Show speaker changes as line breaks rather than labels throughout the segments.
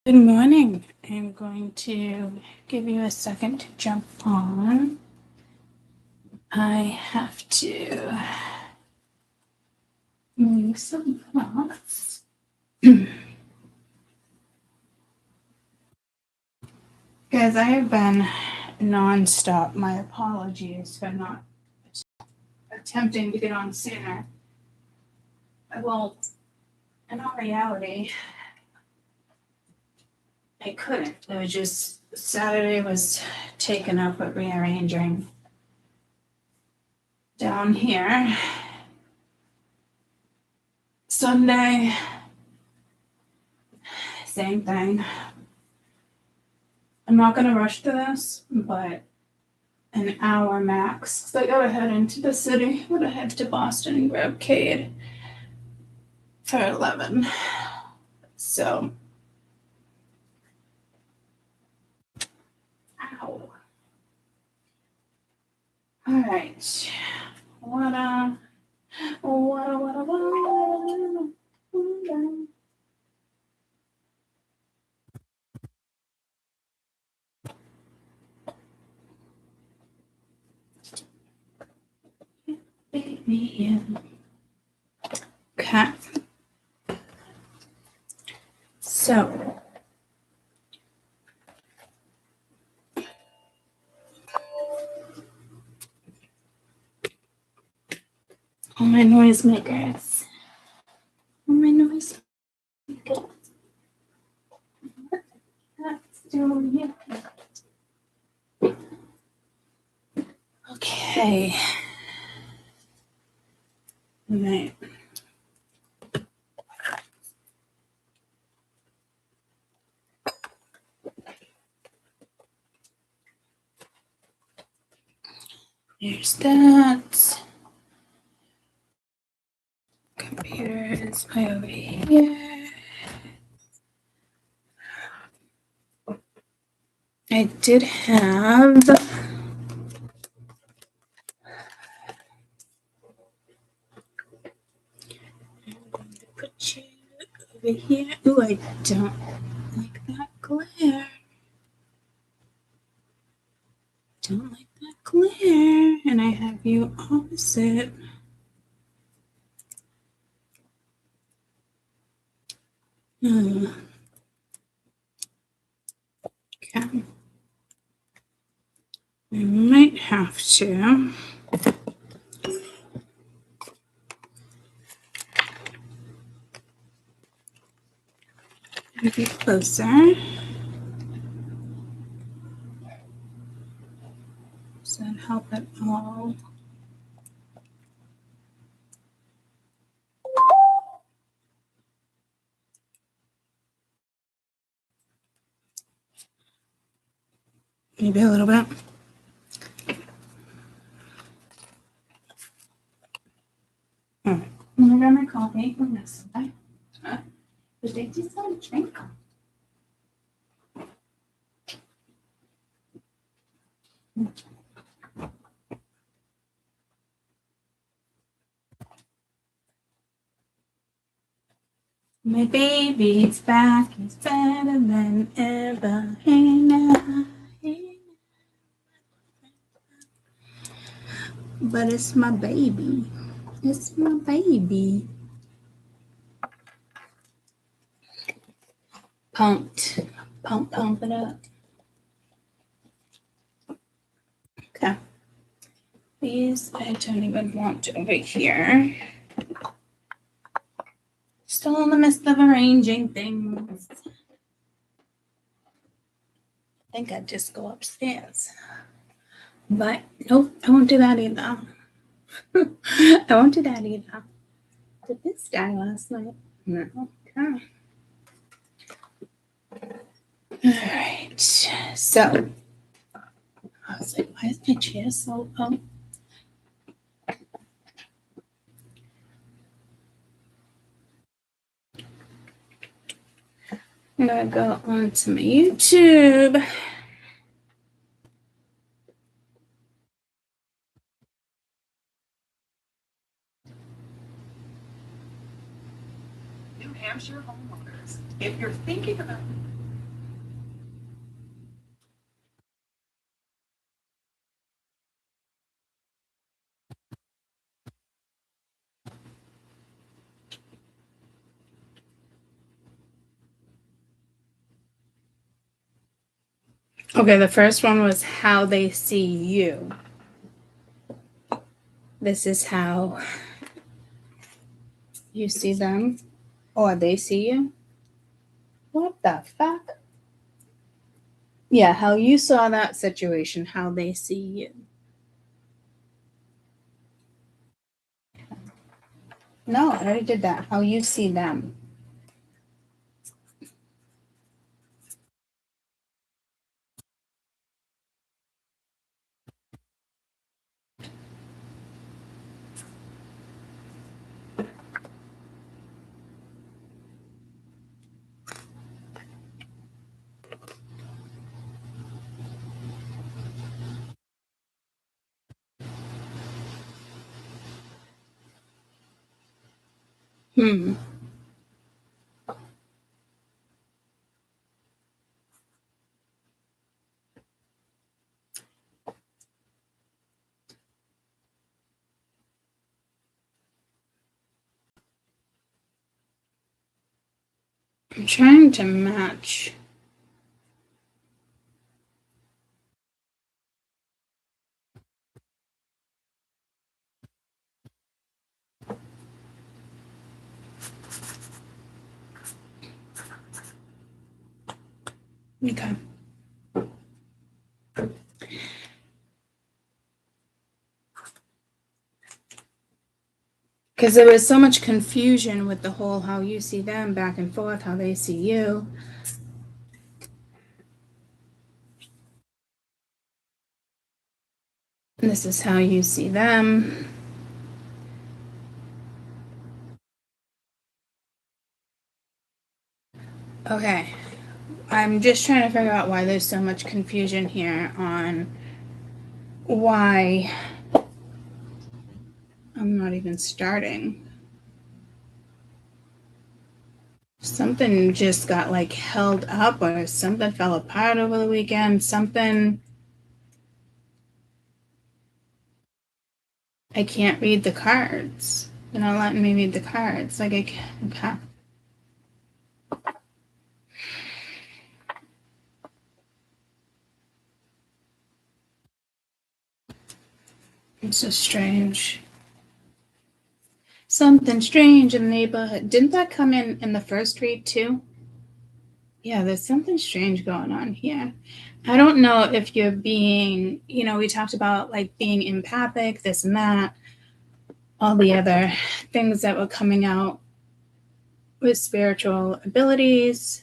Good morning. I'm going to give you a second to jump on. I have to move some cloths. Guys, I have been nonstop. My apologies for not attempting to get on sooner. Well, in all reality, I couldn't. It was just Saturday was taken up with rearranging down here. Sunday, same thing. I'm not going to rush to this, but an hour max. So I gotta head into the city. I'm gonna head to Boston and grab Cade for 11. So, ow. All right. What? Baby. Okay. So. All my noisemakers. All my noisemakers. What's doing here? Okay. All right. There's that. Computer is way over here. I did have put you over here. Ooh, I don't like that glare. Don't like that glare. And I have you opposite. Okay. I might have to. Get closer. Does that help at all? Maybe a little bit. All right. I'm gonna grab my coffee on this side. But they just want to drink. My baby's back. He's better than ever. Hey now. But it's my baby. It's my baby. Pumped. Pump it up. Okay. These I don't even want over here. Still in the midst of arranging things. I think I'd just go upstairs. But nope, I won't do that either. I won't do that either. Did this guy last night? No. Okay. All right. So I was like, why is my chair so up? I'm gonna go onto my YouTube.
New Hampshire homeowners, if you're thinking about
Okay, the first one was how they see you. This is how you see them, or they see you. What the fuck? Yeah, how you saw that situation, how they see you. No, I already did that. How you see them. Hmm. I'm trying to match. Okay. Because there was so much confusion with the whole how you see them back and forth, how they see you. And this is how you see them. Okay. I'm just trying to figure out why there's so much confusion here on why I'm not even starting. Something just got like held up, or something fell apart over the weekend. Something. I can't read the cards. They're not letting me read the cards. Like I can't. Okay. It's so strange. Something strange in the neighborhood. Didn't that come in the first read too? Yeah, there's something strange going on here. I don't know if you're being, we talked about like being empathic, this and that, all the other things that were coming out with spiritual abilities.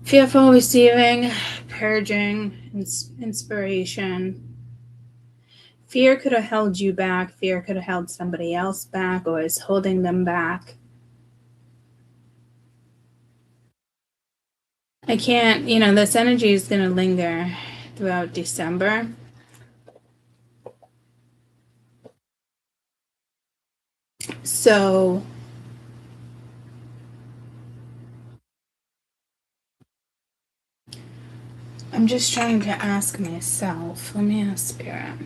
Fearful receiving, purging, inspiration. Fear could have held you back. Fear could have held somebody else back or is holding them back. I can't, this energy is going to linger throughout December. So I'm just trying to ask myself. Let me ask Spirit.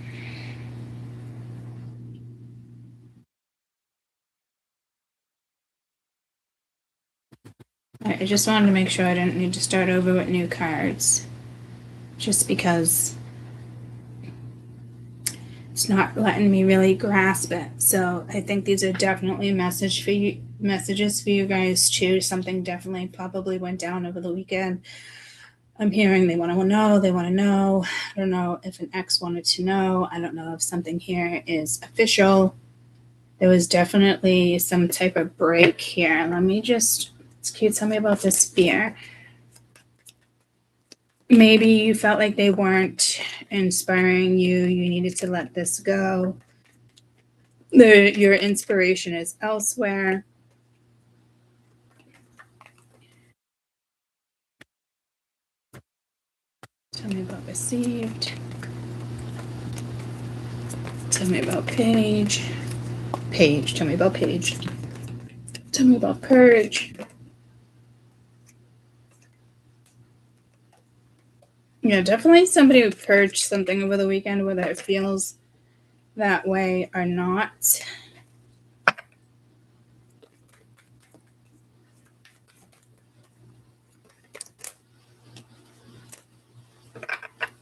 I just wanted to make sure I didn't need to start over with new cards. Just because it's not letting me really grasp it. So I think these are definitely messages for you guys too. Something definitely probably went down over the weekend. I'm hearing they want to know, I don't know if an ex wanted to know. I don't know if something here is official. There was definitely some type of break here. Let me just, can you tell me about this fear? Maybe you felt like they weren't inspiring you. You needed to let this go. Your inspiration is elsewhere. Tell me about received. Tell me about page. Page. Tell me about page. Tell me about purge. Yeah, definitely somebody who purged something over the weekend, whether it feels that way or not.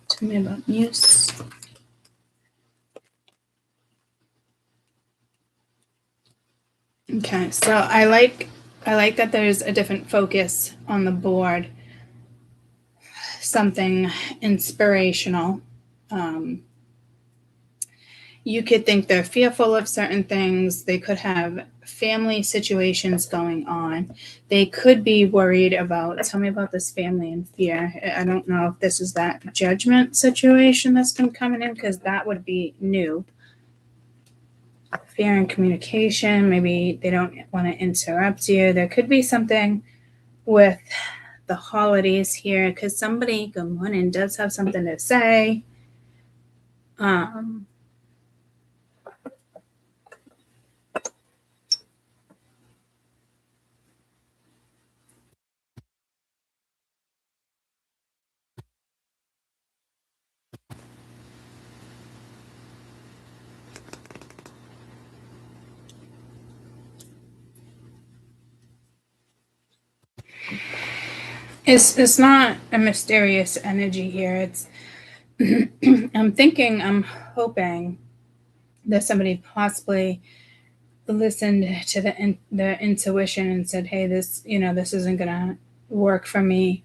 Tell me about Muse. Okay, so I like that there's a different focus on the board. Something inspirational. You could think they're fearful of certain things. They could have family situations going on. They could be worried about, tell me about this family and fear. I don't know if this is that judgment situation that's been coming in, because that would be new. Fear and communication. Maybe they don't want to interrupt you. There could be something with the holidays here, because somebody, good morning, does have something to say. It's not a mysterious energy here. It's I'm hoping that somebody possibly listened to the intuition and said, "Hey, this isn't gonna work for me.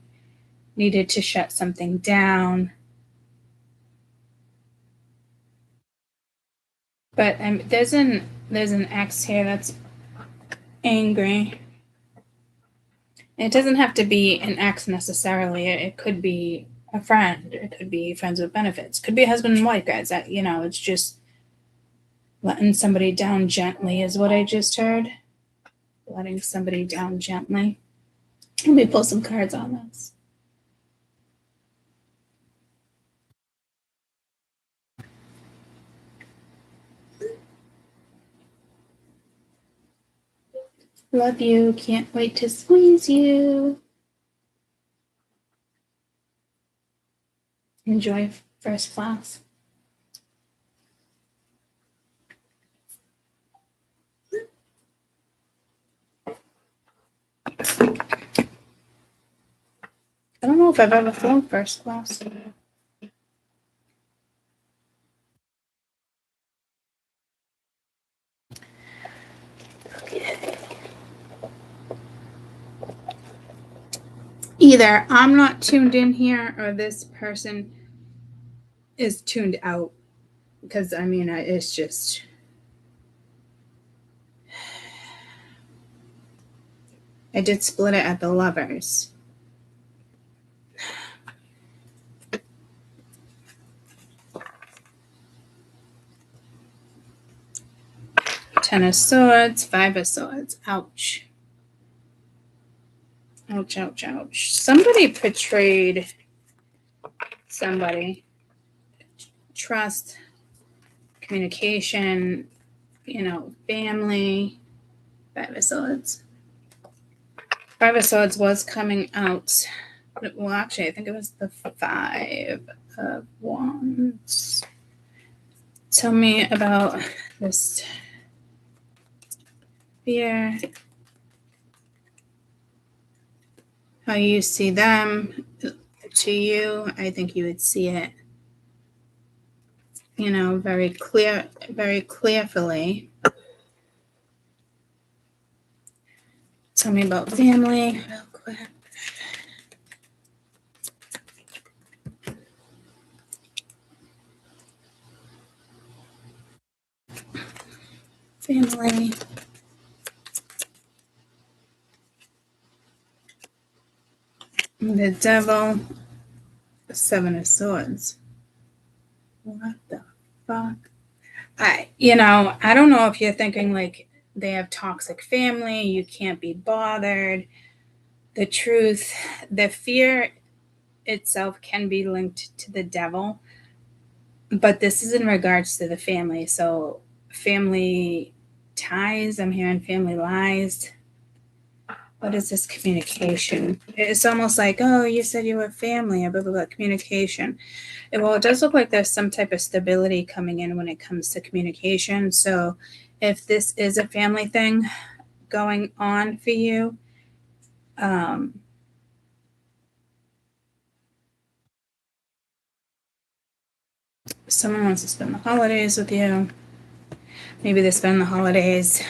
Needed to shut something down." But there's an ex here that's angry. It doesn't have to be an ex necessarily. It could be a friend. It could be friends with benefits. It could be a husband and wife, guys. That it's just letting somebody down gently is what I just heard. Letting somebody down gently. Let me pull some cards on this. Love you. Can't wait to squeeze you. Enjoy first class. I don't know if I've ever flown first class. Either I'm not tuned in here or this person is tuned out. Because, it's just... I did split it at the Lovers. Ten of Swords, Five of Swords. Ouch. Ouch, ouch, ouch. Somebody betrayed somebody. Trust, communication, family. Five of Swords. Five of Swords was coming out. Well, actually, I think it was the Five of Wands. Tell me about this fear. How you see them to you. I think you would see it, very clearly. Tell me about family real quick. Family. The Devil. The Seven of Swords. What the fuck? I don't know if you're thinking like they have toxic family, you can't be bothered. The truth, the fear itself can be linked to the devil, but this is in regards to the family. So family ties, I'm hearing family lies. What is this communication? It's almost like, oh, you said you were family, blah, blah, blah, communication. Well, it does look like there's some type of stability coming in when it comes to communication. So if this is a family thing going on for you, someone wants to spend the holidays with you. Maybe they spend the holidays.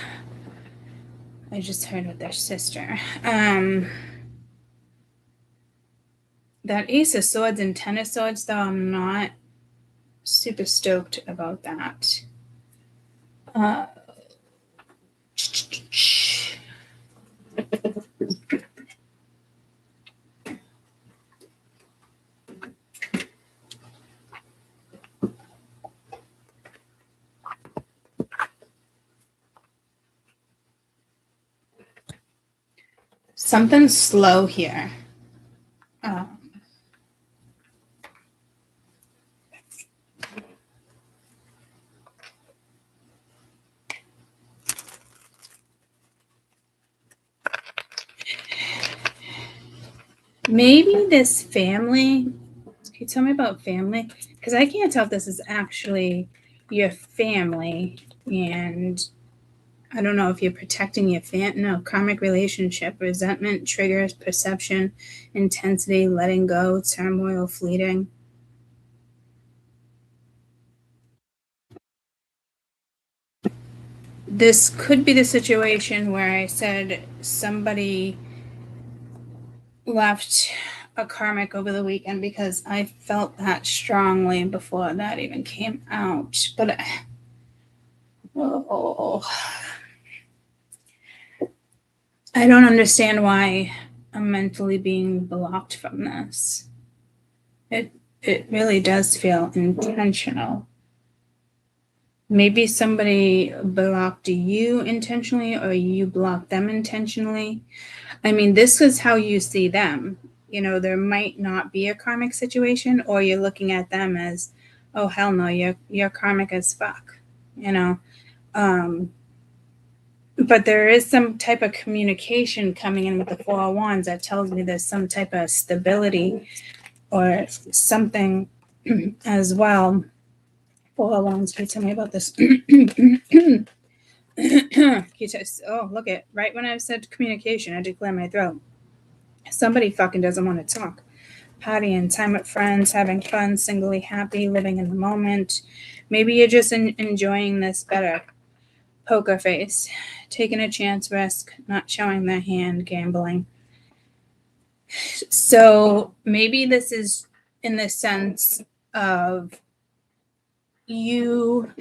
I just heard with their sister. That Ace of Swords and Ten of Swords, though, I'm not super stoked about that. Something's slow here. Maybe this family. Can you tell me about family? Because I can't tell if this is actually your family, and I don't know if you're protecting your no, karmic relationship, resentment, triggers, perception, intensity, letting go, turmoil, fleeting. This could be the situation where I said somebody left a karmic over the weekend because I felt that strongly before that even came out. But I don't understand why I'm mentally being blocked from this. It really does feel intentional. Maybe somebody blocked you intentionally or you blocked them intentionally. I mean, this is how you see them. You know, there might not be a karmic situation, or you're looking at them as, oh, hell no, you're karmic as fuck, you know. But there is some type of communication coming in with the Four of Wands that tells me there's some type of stability or something as well. Four of Wands, can you tell me about this? Oh, look at, right when I said communication, I did clear my throat. Somebody fucking doesn't want to talk. Partying, time with friends, having fun, singly happy, living in the moment. Maybe you're just enjoying this better. Poker face, taking a chance, risk, not showing their hand, gambling. So maybe this is in the sense of you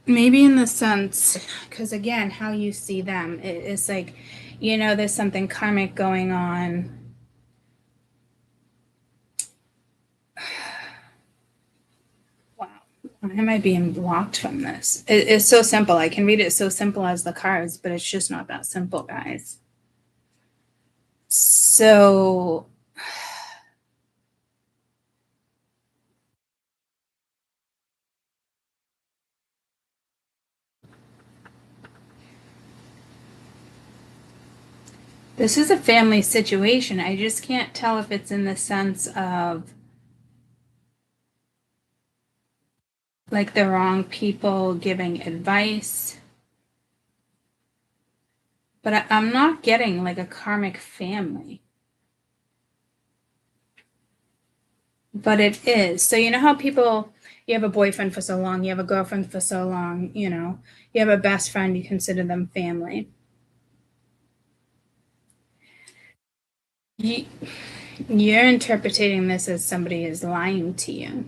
maybe in the sense, because again, how you see them, it's like, you know, there's something karmic going on. Wow. Why am I being blocked from this? It's so simple. I can read it so simple as the cards, but it's just not that simple, guys. So this is a family situation. I just can't tell if it's in the sense of like the wrong people giving advice. But I'm not getting like a karmic family. But it is. So you know how people, you have a boyfriend for so long, you have a girlfriend for so long, you know, you have a best friend, you consider them family. You're interpreting this as somebody is lying to you.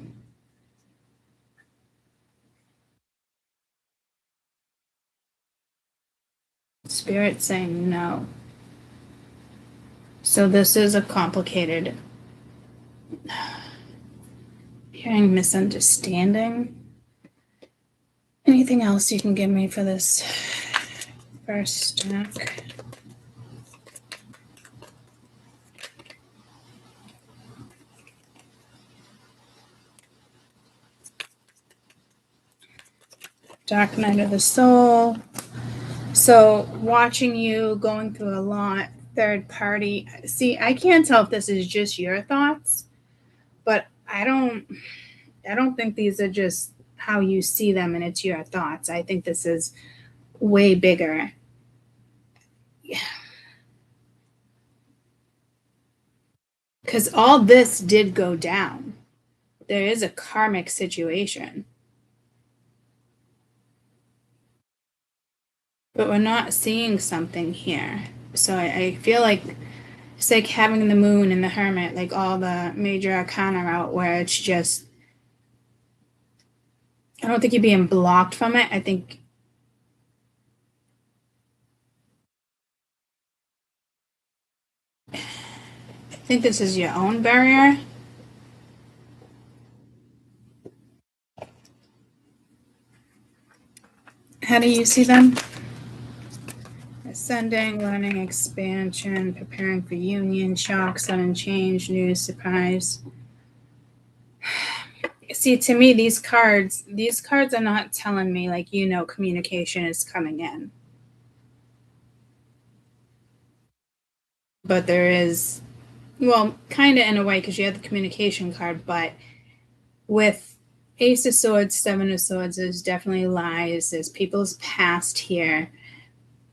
Spirit saying no. So this is a complicated hearing misunderstanding. Anything else you can give me for this first stack? Dark night of the soul. So watching you going through a lot, third party. See, I can't tell if this is just your thoughts, but I don't think these are just how you see them and it's your thoughts. I think this is way bigger. Yeah. Because all this did go down. There is a karmic situation. But we're not seeing something here. So I feel like it's like having the moon and the hermit, like all the major arcana out where it's just, I don't think you're being blocked from it. I think this is your own barrier. How do you see them? Ascending, learning, expansion, preparing for union, shock, sudden change, news, surprise. See, to me, these cards are not telling me, like, communication is coming in. But there is, well, kind of in a way, because you have the communication card, but with Ace of Swords, Seven of Swords, there's definitely lies. There's people's past here.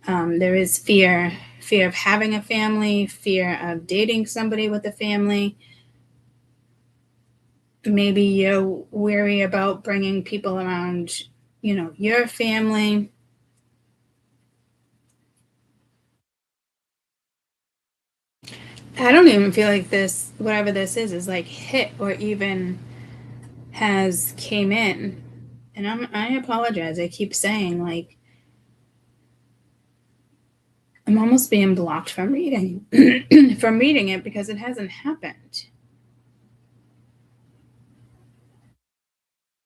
There is fear of having a family, fear of dating somebody with a family. Maybe you're weary about bringing people around, your family. I don't even feel like this, whatever this is like hit or even has came in. And I apologize. I keep saying, like, I'm almost being blocked from reading from reading it because it hasn't happened.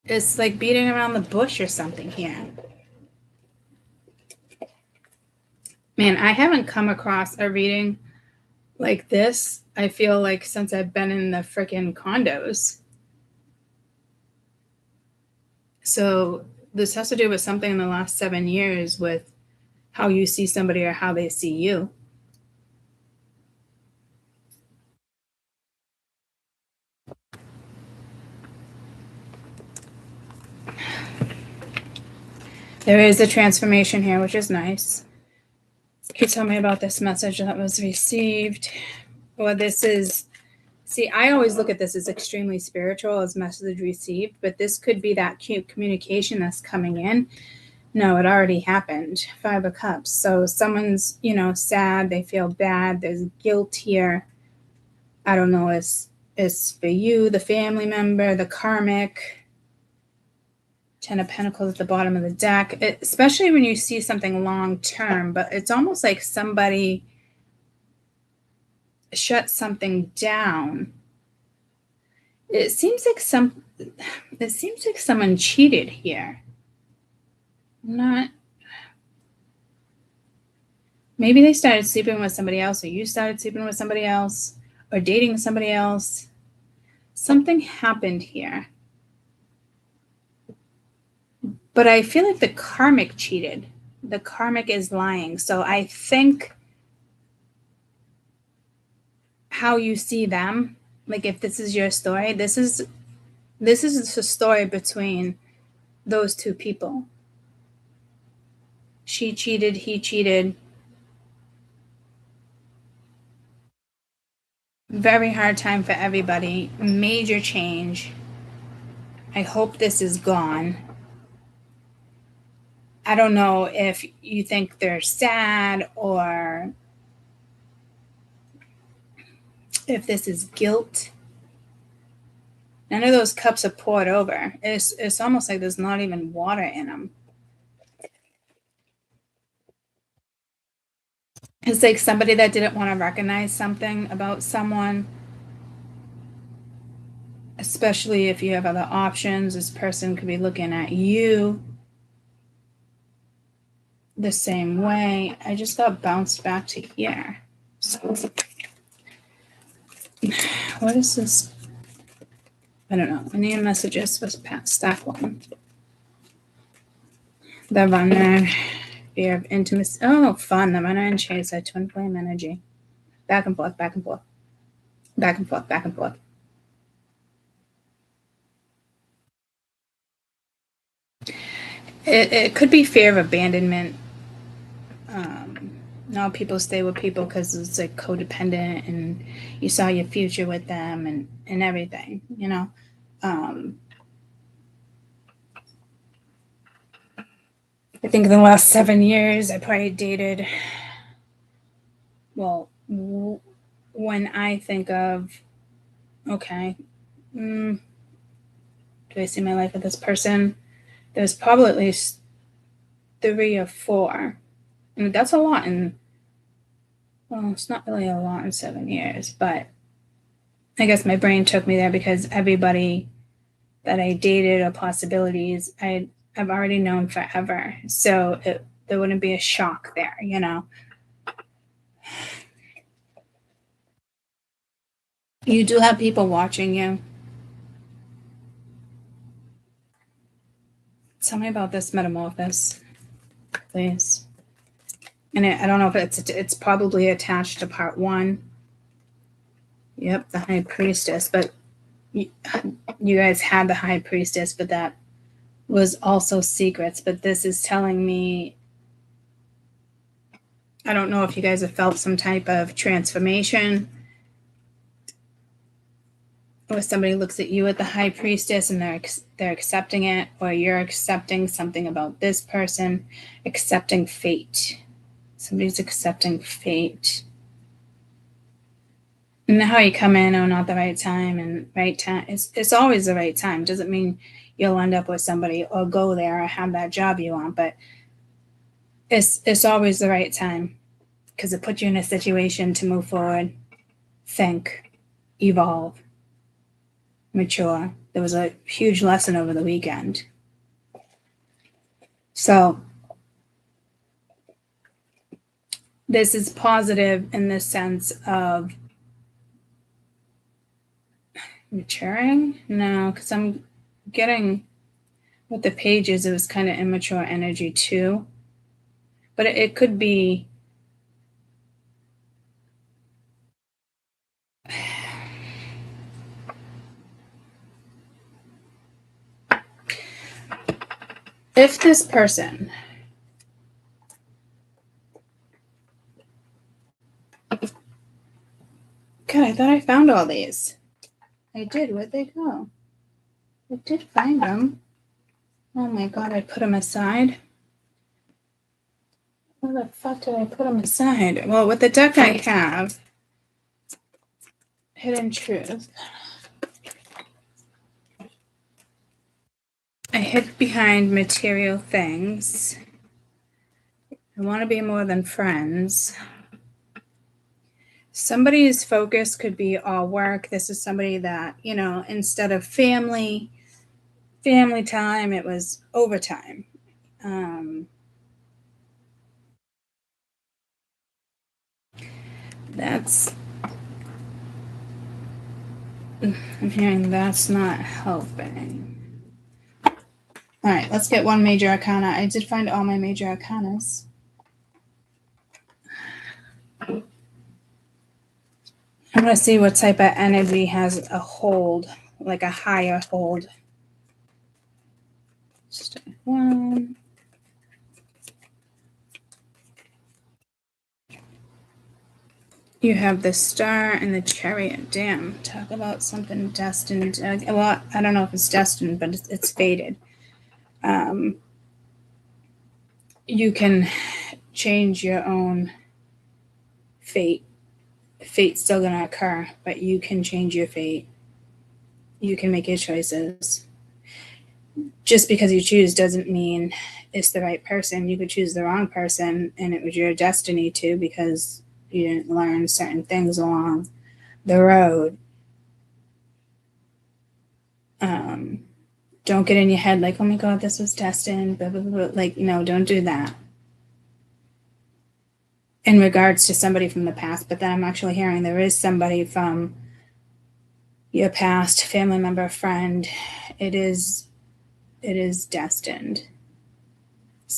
It's like beating around the bush or something here. Man, I haven't come across a reading like this, I feel like, since I've been in the freaking condos. So this has to do with something in the last 7 years with how you see somebody or how they see you. There is a transformation here, which is nice. Can you tell me about this message that was received? Or this is, see, I always look at this as extremely spiritual, as message received, but this could be that cute communication that's coming in. No, it already happened. 5 of Cups. So someone's, sad. They feel bad. There's guilt here. I don't know. It's for you, the family member, the karmic. 10 of Pentacles at the bottom of the deck, especially when you see something long term, but it's almost like somebody shut something down. It seems like someone cheated here. Maybe they started sleeping with somebody else, or you started sleeping with somebody else, or dating somebody else. Something happened here. But I feel like the karmic cheated. The karmic is lying. So I think how you see them, like if this is your story, this is the story between those two people. She cheated, he cheated. Very hard time for everybody. Major change. I hope this is gone. I don't know if you think they're sad or if this is guilt. None of those cups are poured over. It's almost like there's not even water in them. It's like somebody that didn't want to recognize something about someone, especially if you have other options. This person could be looking at you the same way. I just got bounced back to here. So, what is this? I don't know. I need messages for stack one. The runner, fear of intimacy. Oh, fun. The runner and chaser, twin flame energy. Back and forth, back and forth. Back and forth, back and forth. It could be fear of abandonment. Now people stay with people because it's like codependent and you saw your future with them and everything, you know. I think in the last 7 years, I probably dated, well, when I think of, okay, do I see my life with this person? There's probably at least 3 or 4. And that's a lot in, well, it's not really a lot in 7 years, but I guess my brain took me there because everybody that I dated or possibilities I've already known forever. So there wouldn't be a shock there, you know. You do have people watching you. Tell me about this metamorphosis, please. And I don't know if it's probably attached to part 1. Yep, the High Priestess. But you guys had the High Priestess, but that was also secrets. But this is telling me, I don't know if you guys have felt some type of transformation, or somebody looks at you at the High Priestess and they're accepting it, or you're accepting something about this person, accepting fate. Somebody's accepting fate. And how you come in, oh, not the right time, and right time. It's always the right time. Doesn't mean you'll end up with somebody or go there or have that job you want, but it's always the right time because it puts you in a situation to move forward, think, evolve, mature. There was a huge lesson over the weekend. So this is positive in the sense of maturing. No, because I'm getting with the pages, it was kind of immature energy too. But it could be if this person God, I thought I found all these. I did. Where'd they go? I did find them. Oh my God, I put them aside. Where the fuck did I put them aside? Well, with the deck I have, Hidden Truth, I hid behind material things. I want to be more than friends. Somebody's focus could be all work. This is somebody that, you know, instead of family time, it was overtime. I'm hearing that's not helping. All right, let's get one major arcana. I did find all my major arcanas. I'm going to see what type of energy has a hold, like a higher hold. Step 1. You have the Star and the Chariot. Damn, talk about something destined. Well, I don't know if it's destined, but it's fated. You can change your own fate. Fate's still going to occur, but you can change your fate. You can make your choices. Just because you choose doesn't mean it's the right person. You could choose the wrong person, and it was your destiny to, because you didn't learn certain things along the road. Don't get in your head like, oh my God, this was destined, blah, blah, blah. Like, no, don't do that. In regards to somebody from the past, but then I'm actually hearing there is somebody from your past, family member, friend. It is destined.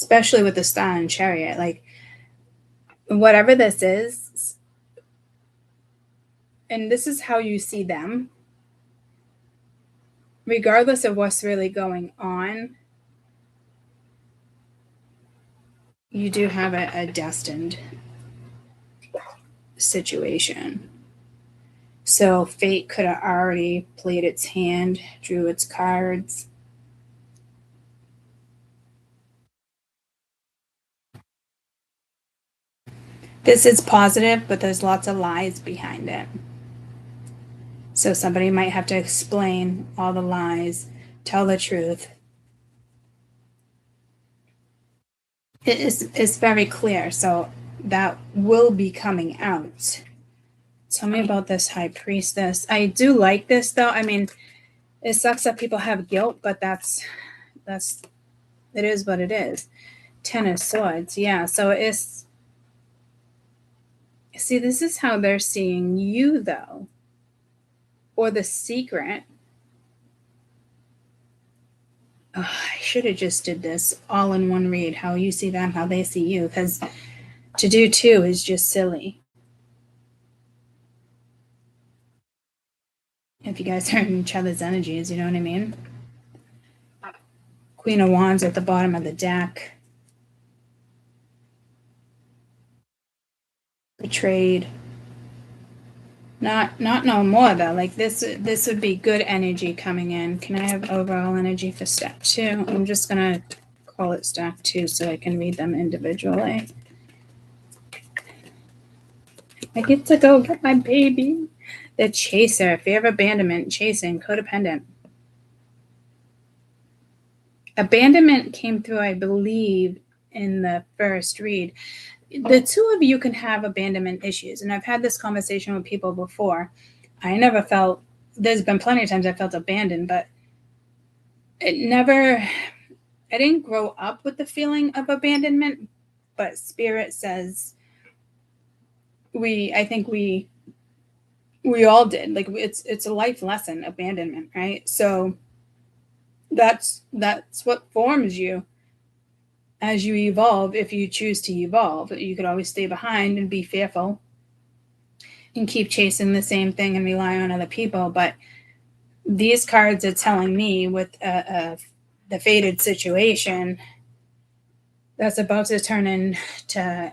especially with the Star and Chariot. Like, whatever this is, and this is how you see them, regardless of what's really going on, you do have a destined situation. So fate could have already played its hand, drew its cards. This is positive, but there's lots of lies behind it. So somebody might have to explain all the lies, tell the truth. It's very clear, so that will be coming out. Tell me about this High Priestess. I do like this, though. I mean, it sucks that people have guilt, but that's it is what it is. 10 of Swords, yeah. So it's, see, this is how they're seeing you, though, or the secret. Oh, I should have just did this all in one read, how you see them, how they see you, because to do two is just silly. If you guys are in each other's energies, you know what I mean? Queen of Wands at the bottom of the deck. Betrayed. Not no more, though. Like, this would be good energy coming in. Can I have overall energy for step 2? I'm just going to call it step 2 so I can read them individually. I get to go get my baby. The Chaser, fear of abandonment, chasing, codependent. Abandonment came through, I believe, in the first read. The two of you can have abandonment issues, and I've had this conversation with people before. I never felt, there's been plenty of times I felt abandoned, but I didn't grow up with the feeling of abandonment, but Spirit says I think we all did. Like, it's a life lesson, abandonment, right? So that's what forms you as you evolve. If you choose to evolve, you could always stay behind and be fearful and keep chasing the same thing and rely on other people. But these cards are telling me with the fated situation that's about to turn into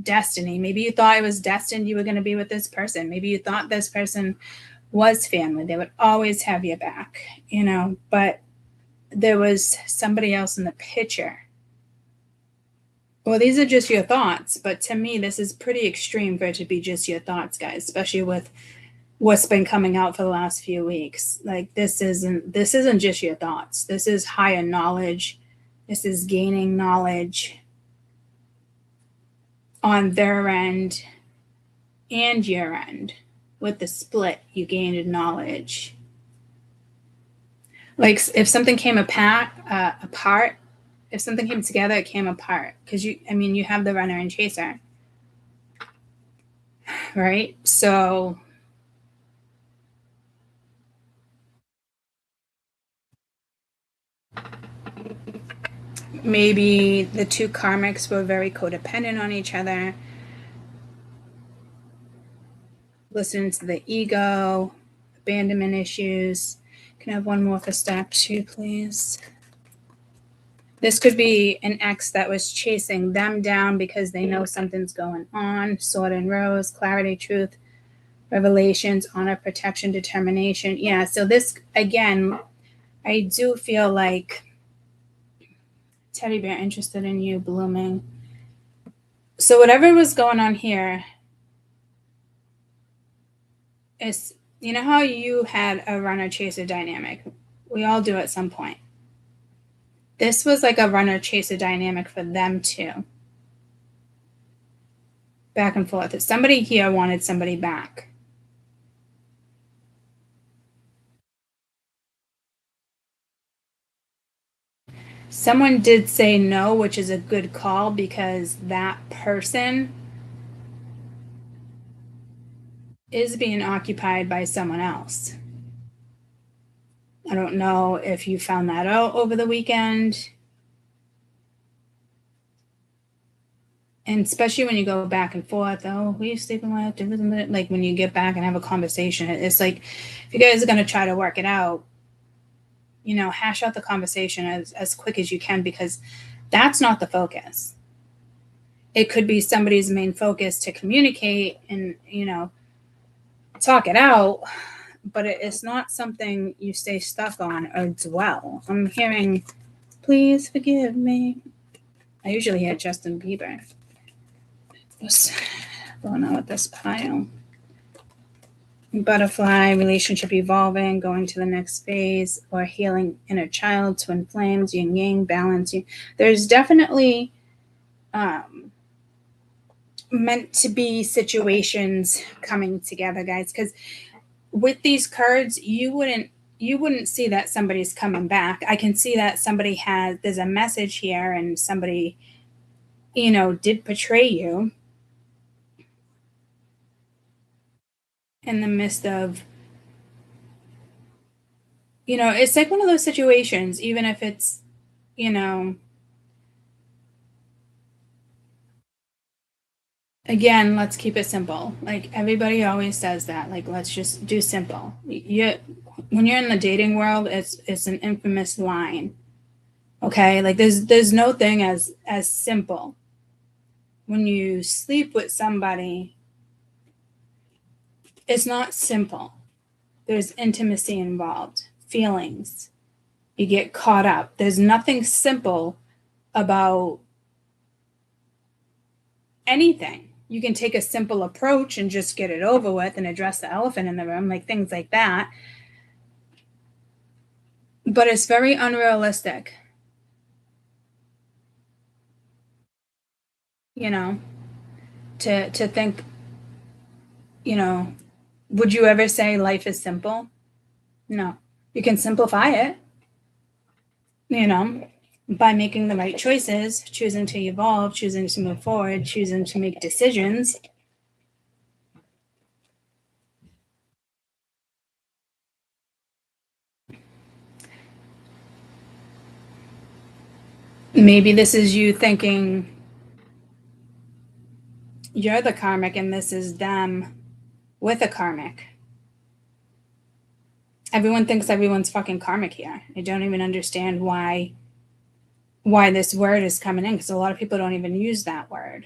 destiny. Maybe you thought it was destined you were going to be with this person. Maybe you thought this person was family. They would always have your back, you know, but there was somebody else in the picture. Well, these are just your thoughts, but to me, this is pretty extreme for it to be just your thoughts, guys, especially with what's been coming out for the last few weeks. Like, this isn't just your thoughts. This is higher knowledge. This is gaining knowledge on their end and your end. With the split, you gained knowledge. Like, if something came apart, if something came together, it came apart. Because you have the runner and chaser, right? So maybe the two karmics were very codependent on each other, listening to the ego, abandonment issues. Can I have one more for step 2, please? This could be an ex that was chasing them down because they know something's going on. Sword and Rose, clarity, truth, revelations, honor, protection, determination. Yeah, so this, again, I do feel like teddy bear interested in you, blooming. So whatever was going on here is, you know how you had a runner-chaser dynamic? We all do at some point. This was like a runner-chaser dynamic for them too. Back and forth. If somebody here wanted somebody back. Someone did say no, which is a good call, because that person is being occupied by someone else. I don't know if you found that out over the weekend. And especially when you go back and forth, oh, we sleeping with, like when you get back and have a conversation, it's like, if you guys are going to try to work it out, you know, hash out the conversation as quick as you can, because that's not the focus. It could be somebody's main focus to communicate and, you know, talk it out, but it's not something you stay stuck on or dwell. I'm hearing, please forgive me. I usually hear Justin Bieber. What's going on with this pile? Butterfly, relationship evolving, going to the next phase, or healing inner child, twin flames, yin yang, balance. There's definitely meant to be situations coming together, guys, because with these cards, you wouldn't see that somebody's coming back. I can see that there's a message here, and somebody, you know, did betray you in the midst of, you know, it's like one of those situations, even if it's, you know, again, let's keep it simple. Like everybody always says that, like, let's just do simple. When you're in the dating world, it's an infamous line. Okay? Like there's no thing as simple. When you sleep with somebody, it's not simple. There's intimacy involved, feelings. You get caught up. There's nothing simple about anything. You can take a simple approach and just get it over with and address the elephant in the room, like things like that. But it's very unrealistic, you know, to think, you know, would you ever say life is simple? No. You can simplify it, you know, by making the right choices, choosing to evolve, choosing to move forward, choosing to make decisions. Maybe this is you thinking you're the karmic and this is them with a karmic. Everyone thinks everyone's fucking karmic here. I don't even understand why this word is coming in, because a lot of people don't even use that word.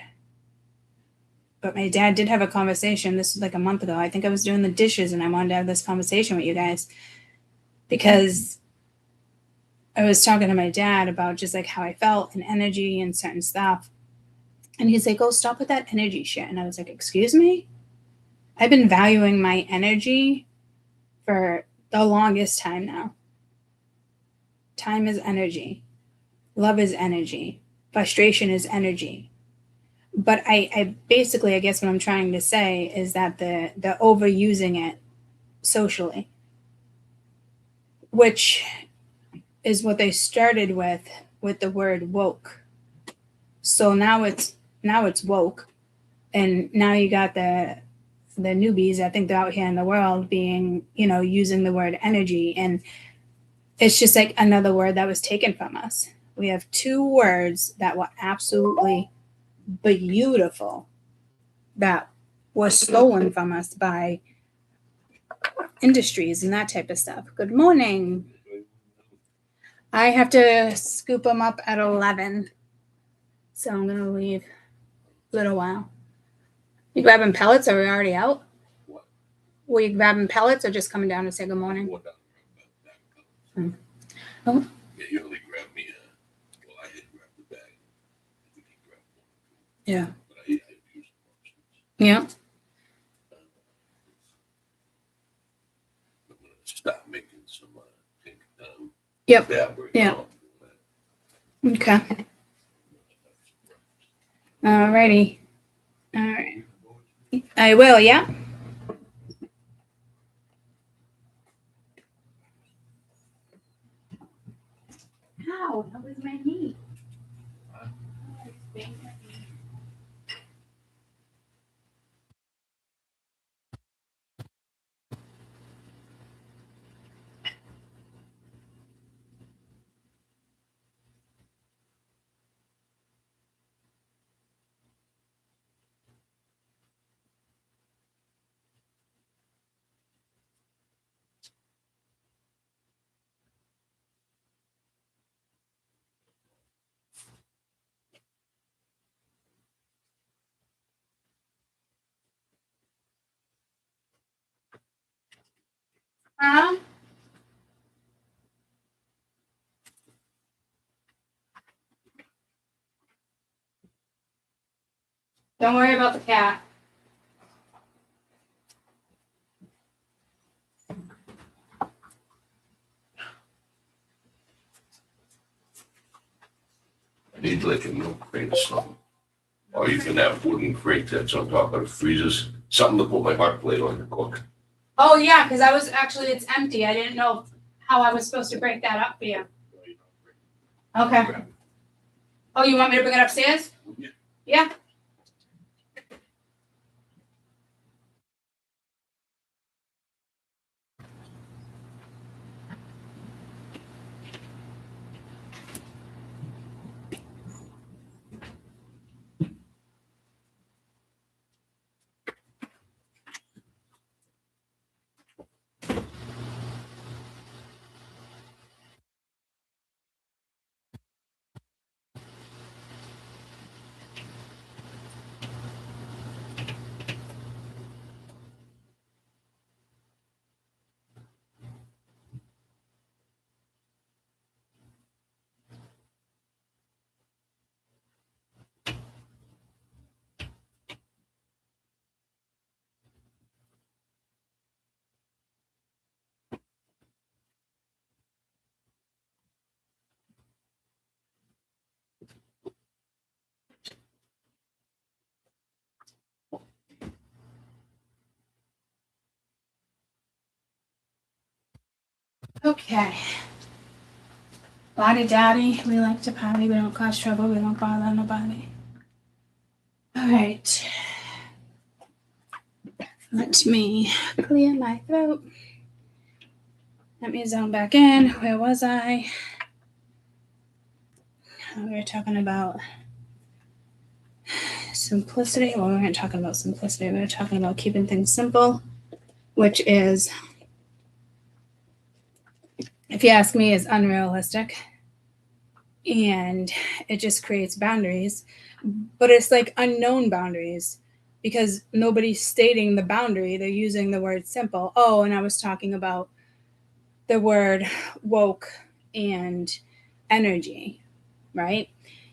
But my dad did have a conversation. This was like a month ago. I think I was doing the dishes and I wanted to have this conversation with you guys because I was talking to my dad about just like how I felt and energy and certain stuff. And he's like, oh, stop with that energy shit. And I was like, excuse me? I've been valuing my energy for the longest time now. Time is energy. Love is energy. Frustration is energy. But I basically, I guess what I'm trying to say is that the overusing it socially, which is what they started with the word woke. So now it's woke, and now you got the newbies. I think they're out here in the world being, you know, using the word energy, and it's just like another word that was taken from us. We have two words that were absolutely beautiful that was stolen from us by industries and that type of stuff. Good morning. I have to scoop them up at 11, so I'm gonna leave a little while. You grabbing pellets? Are we already out?
What?
Were you grabbing pellets or just coming down to say good morning?
Oh. Yeah, you only grabbed me. Well, I did grab the bag. I think he grabbed one.
Yeah.
But I used
Yeah.
I'm gonna stop making some pink.
Yep.
Fabric.
Yeah. Okay. Alrighty. All right. I will. Yeah. Ow, that was my knee. Huh? Don't worry about the cat.
I need like a milk crate or something. Or you can have wooden crate that's on top of the freezers. Something to put my hot plate on to cook.
Oh yeah, because I was actually it's empty. I didn't know how I was supposed to break that up for you. Okay. Oh, you want me to bring it upstairs?
Yeah.
Yeah. Okay. Lottie daddy, we like to party, we don't cause trouble, we don't bother nobody. Alright. Let me clear my throat. Let me zone back in. Where was I? We were talking about simplicity. Well, we weren't talking about simplicity. We were talking about keeping things simple, which is, if you ask me, is unrealistic. And it just creates boundaries. But it's like unknown boundaries because nobody's stating the boundary. They're using the word simple. Oh, and I was talking about the word woke and energy, right?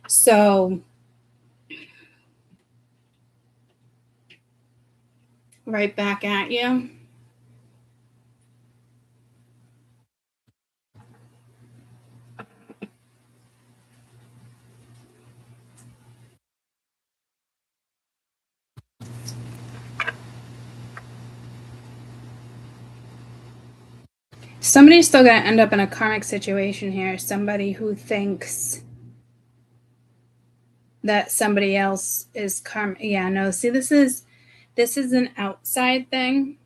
So, right back at you. Somebody's still going to end up in a karmic situation here. Somebody who thinks that somebody else is karmic. Yeah, no. See, this is an outside thing.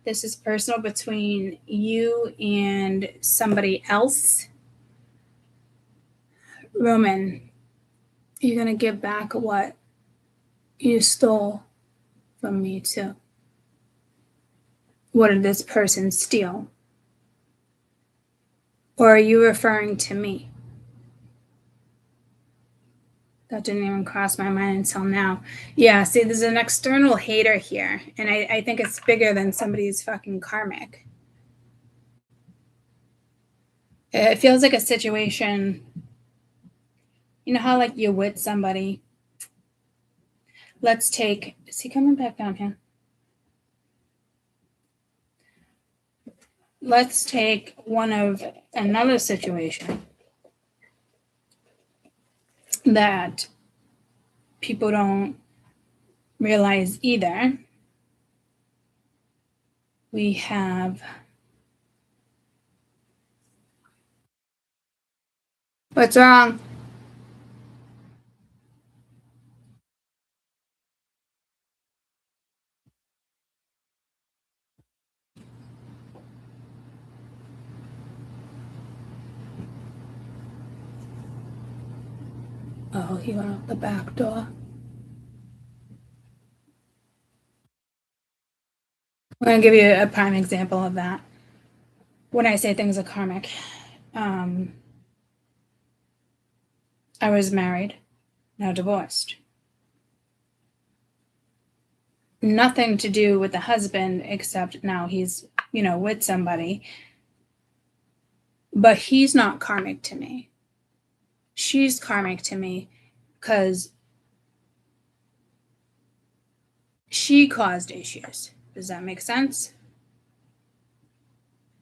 This is personal between you and somebody else. Roman, you're going to give back what you stole from me too. What did this person steal? Or are you referring to me? That didn't even cross my mind until now. Yeah, see, there's an external hater here. And I think it's bigger than somebody's fucking karmic. It feels like a situation, you know how like you're with somebody. Let's take, is he coming back down here? Let's take another situation that people don't realize either. We have, what's wrong? Oh, he went out the back door. I'm going to give you a prime example of that. When I say things are karmic, I was married, now divorced. Nothing to do with the husband, except now he's with somebody, but he's not karmic to me. She's karmic to me because she caused issues. Does that make sense?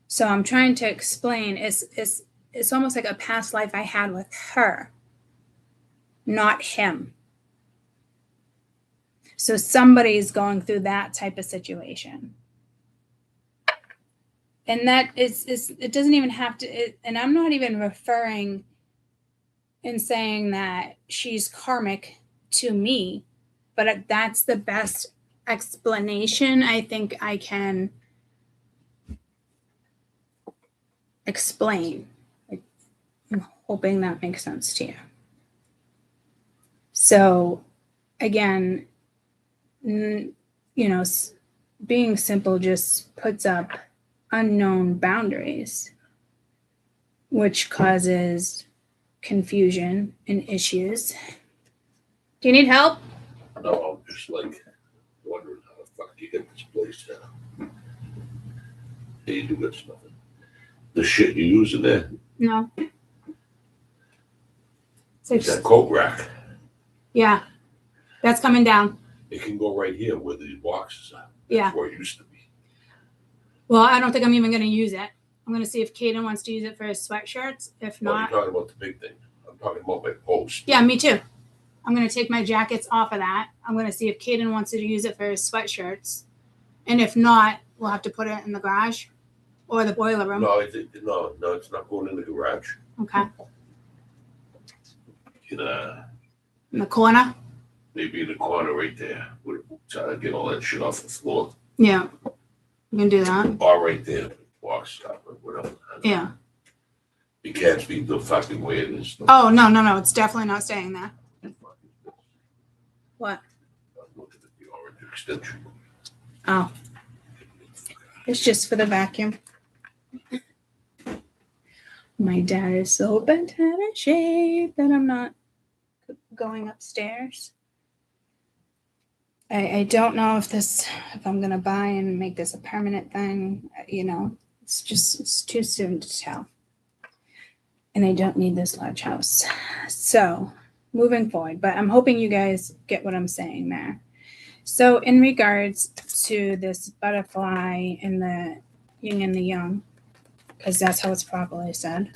So I'm trying to explain, it's almost like a past life I had with her, not him. So somebody's going through that type of situation. And that is it doesn't even have to, and I'm not even referring and saying that she's karmic to me, but that's the best explanation I think I can explain. I'm hoping that makes sense to you. So again, being simple just puts up unknown boundaries, which causes confusion and issues. Do you need help?
No, I'm just like wondering how the fuck you get this place down. Hey, you do good stuff. The shit you use in there,
No.
it's that coat rack.
Yeah, that's coming down.
It can go right here where these boxes are.
Yeah.
That's where it used to be.
Well, I don't think I'm even going to use it. I'm going to see if Caden wants to use it for his sweatshirts. If
Well,
not,
you're talking about the big thing. I'm talking about my post.
yeah, me too. I'm going to take my jackets off of that. I'm going to see if Caden wants to use it for his sweatshirts. And if not, we'll have to put it in the garage or the boiler room.
No, it's not going in the garage.
Okay.
In
the corner?
Maybe in the corner right there. We're trying to get all that shit off the floor.
Yeah. You can do that.
Or right there. Box stop or whatever.
Yeah.
You can't speak the fucking way it is.
Oh, no. It's definitely not staying there. What?
I'm looking at the orange extension.
Oh. It's just for the vacuum. My dad is so bent out of shape that I'm not going upstairs. I don't know if I'm going to buy and make this a permanent thing. It's too soon to tell. And I don't need this large house. So moving forward, but I'm hoping you guys get what I'm saying there. So in regards to this butterfly and the yin and the yang, because that's how it's properly said.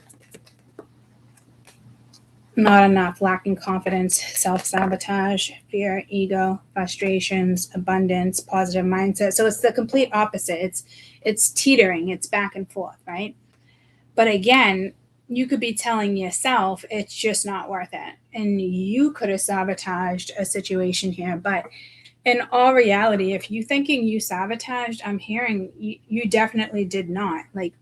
Not enough, lacking confidence, self-sabotage, fear, ego, frustrations, abundance, positive mindset. So it's the complete opposite. It's teetering, it's back and forth, right? But again, you could be telling yourself it's just not worth it. And you could have sabotaged a situation here. But in all reality, if you're thinking you sabotaged, I'm hearing you definitely did not. Like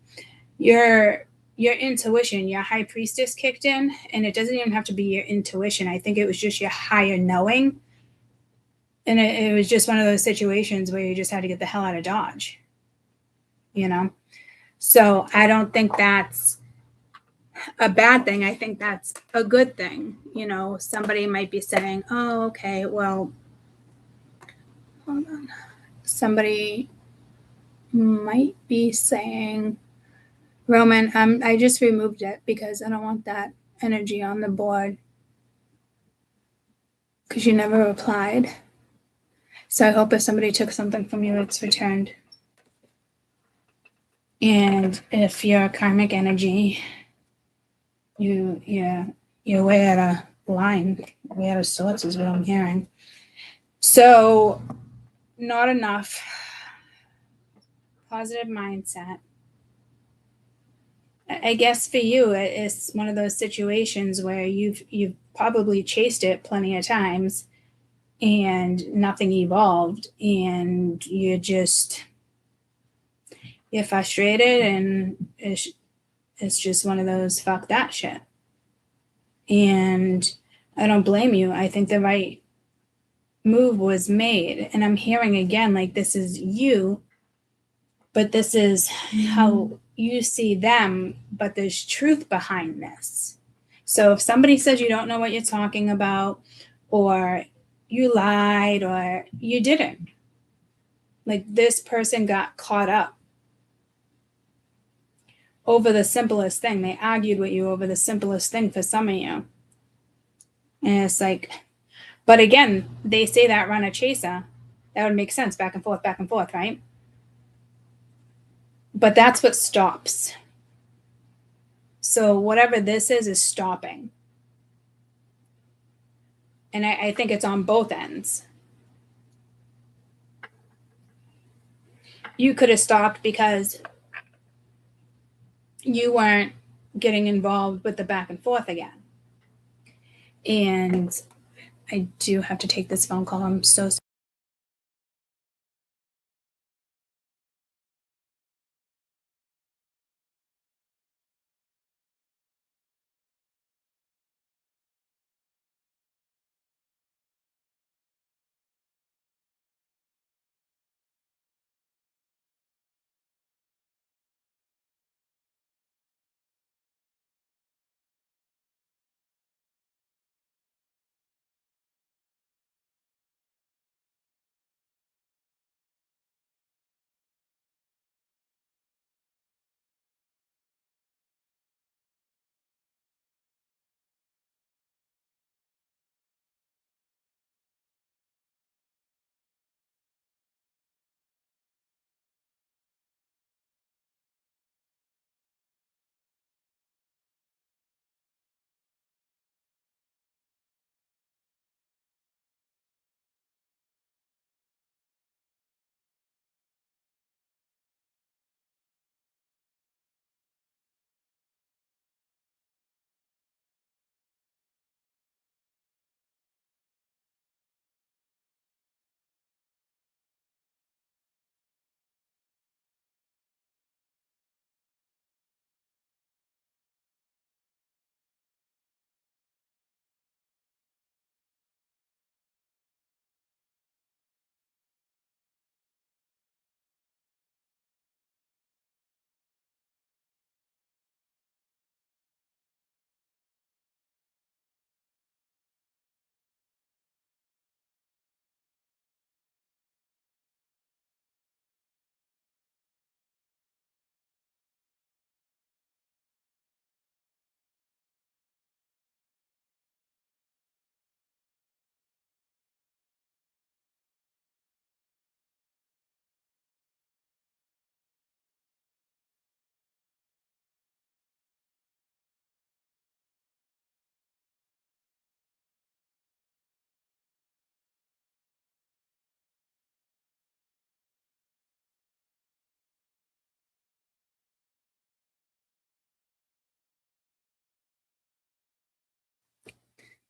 your intuition, your high priestess kicked in, and it doesn't even have to be your intuition. I think it was just your higher knowing. And it was just one of those situations where you just had to get the hell out of Dodge, So I don't think that's a bad thing. I think that's a good thing. Somebody might be saying, oh, okay, well, hold on. Somebody might be saying, Roman, I just removed it because I don't want that energy on the board because you never replied. So I hope if somebody took something from you, it's returned. And if you're karmic energy, you're way out of line, way out of sorts is what I'm hearing. So not enough positive mindset. I guess for you, it's one of those situations where you've probably chased it plenty of times and nothing evolved, and you're frustrated, and it's just one of those fuck that shit. And I don't blame you. I think the right move was made, and I'm hearing again like this is you, but this is how you see them, but there's truth behind this. So if somebody says you don't know what you're talking about, or you lied, or you didn't, like this person got caught up over the simplest thing. They argued with you over the simplest thing for some of you. And it's like, but again, they say that runner chaser. That would make sense, back and forth, right? But that's what stops. So whatever this is stopping. And I think it's on both ends. You could have stopped because you weren't getting involved with the back and forth again. And I do have to take this phone call. I'm so sorry.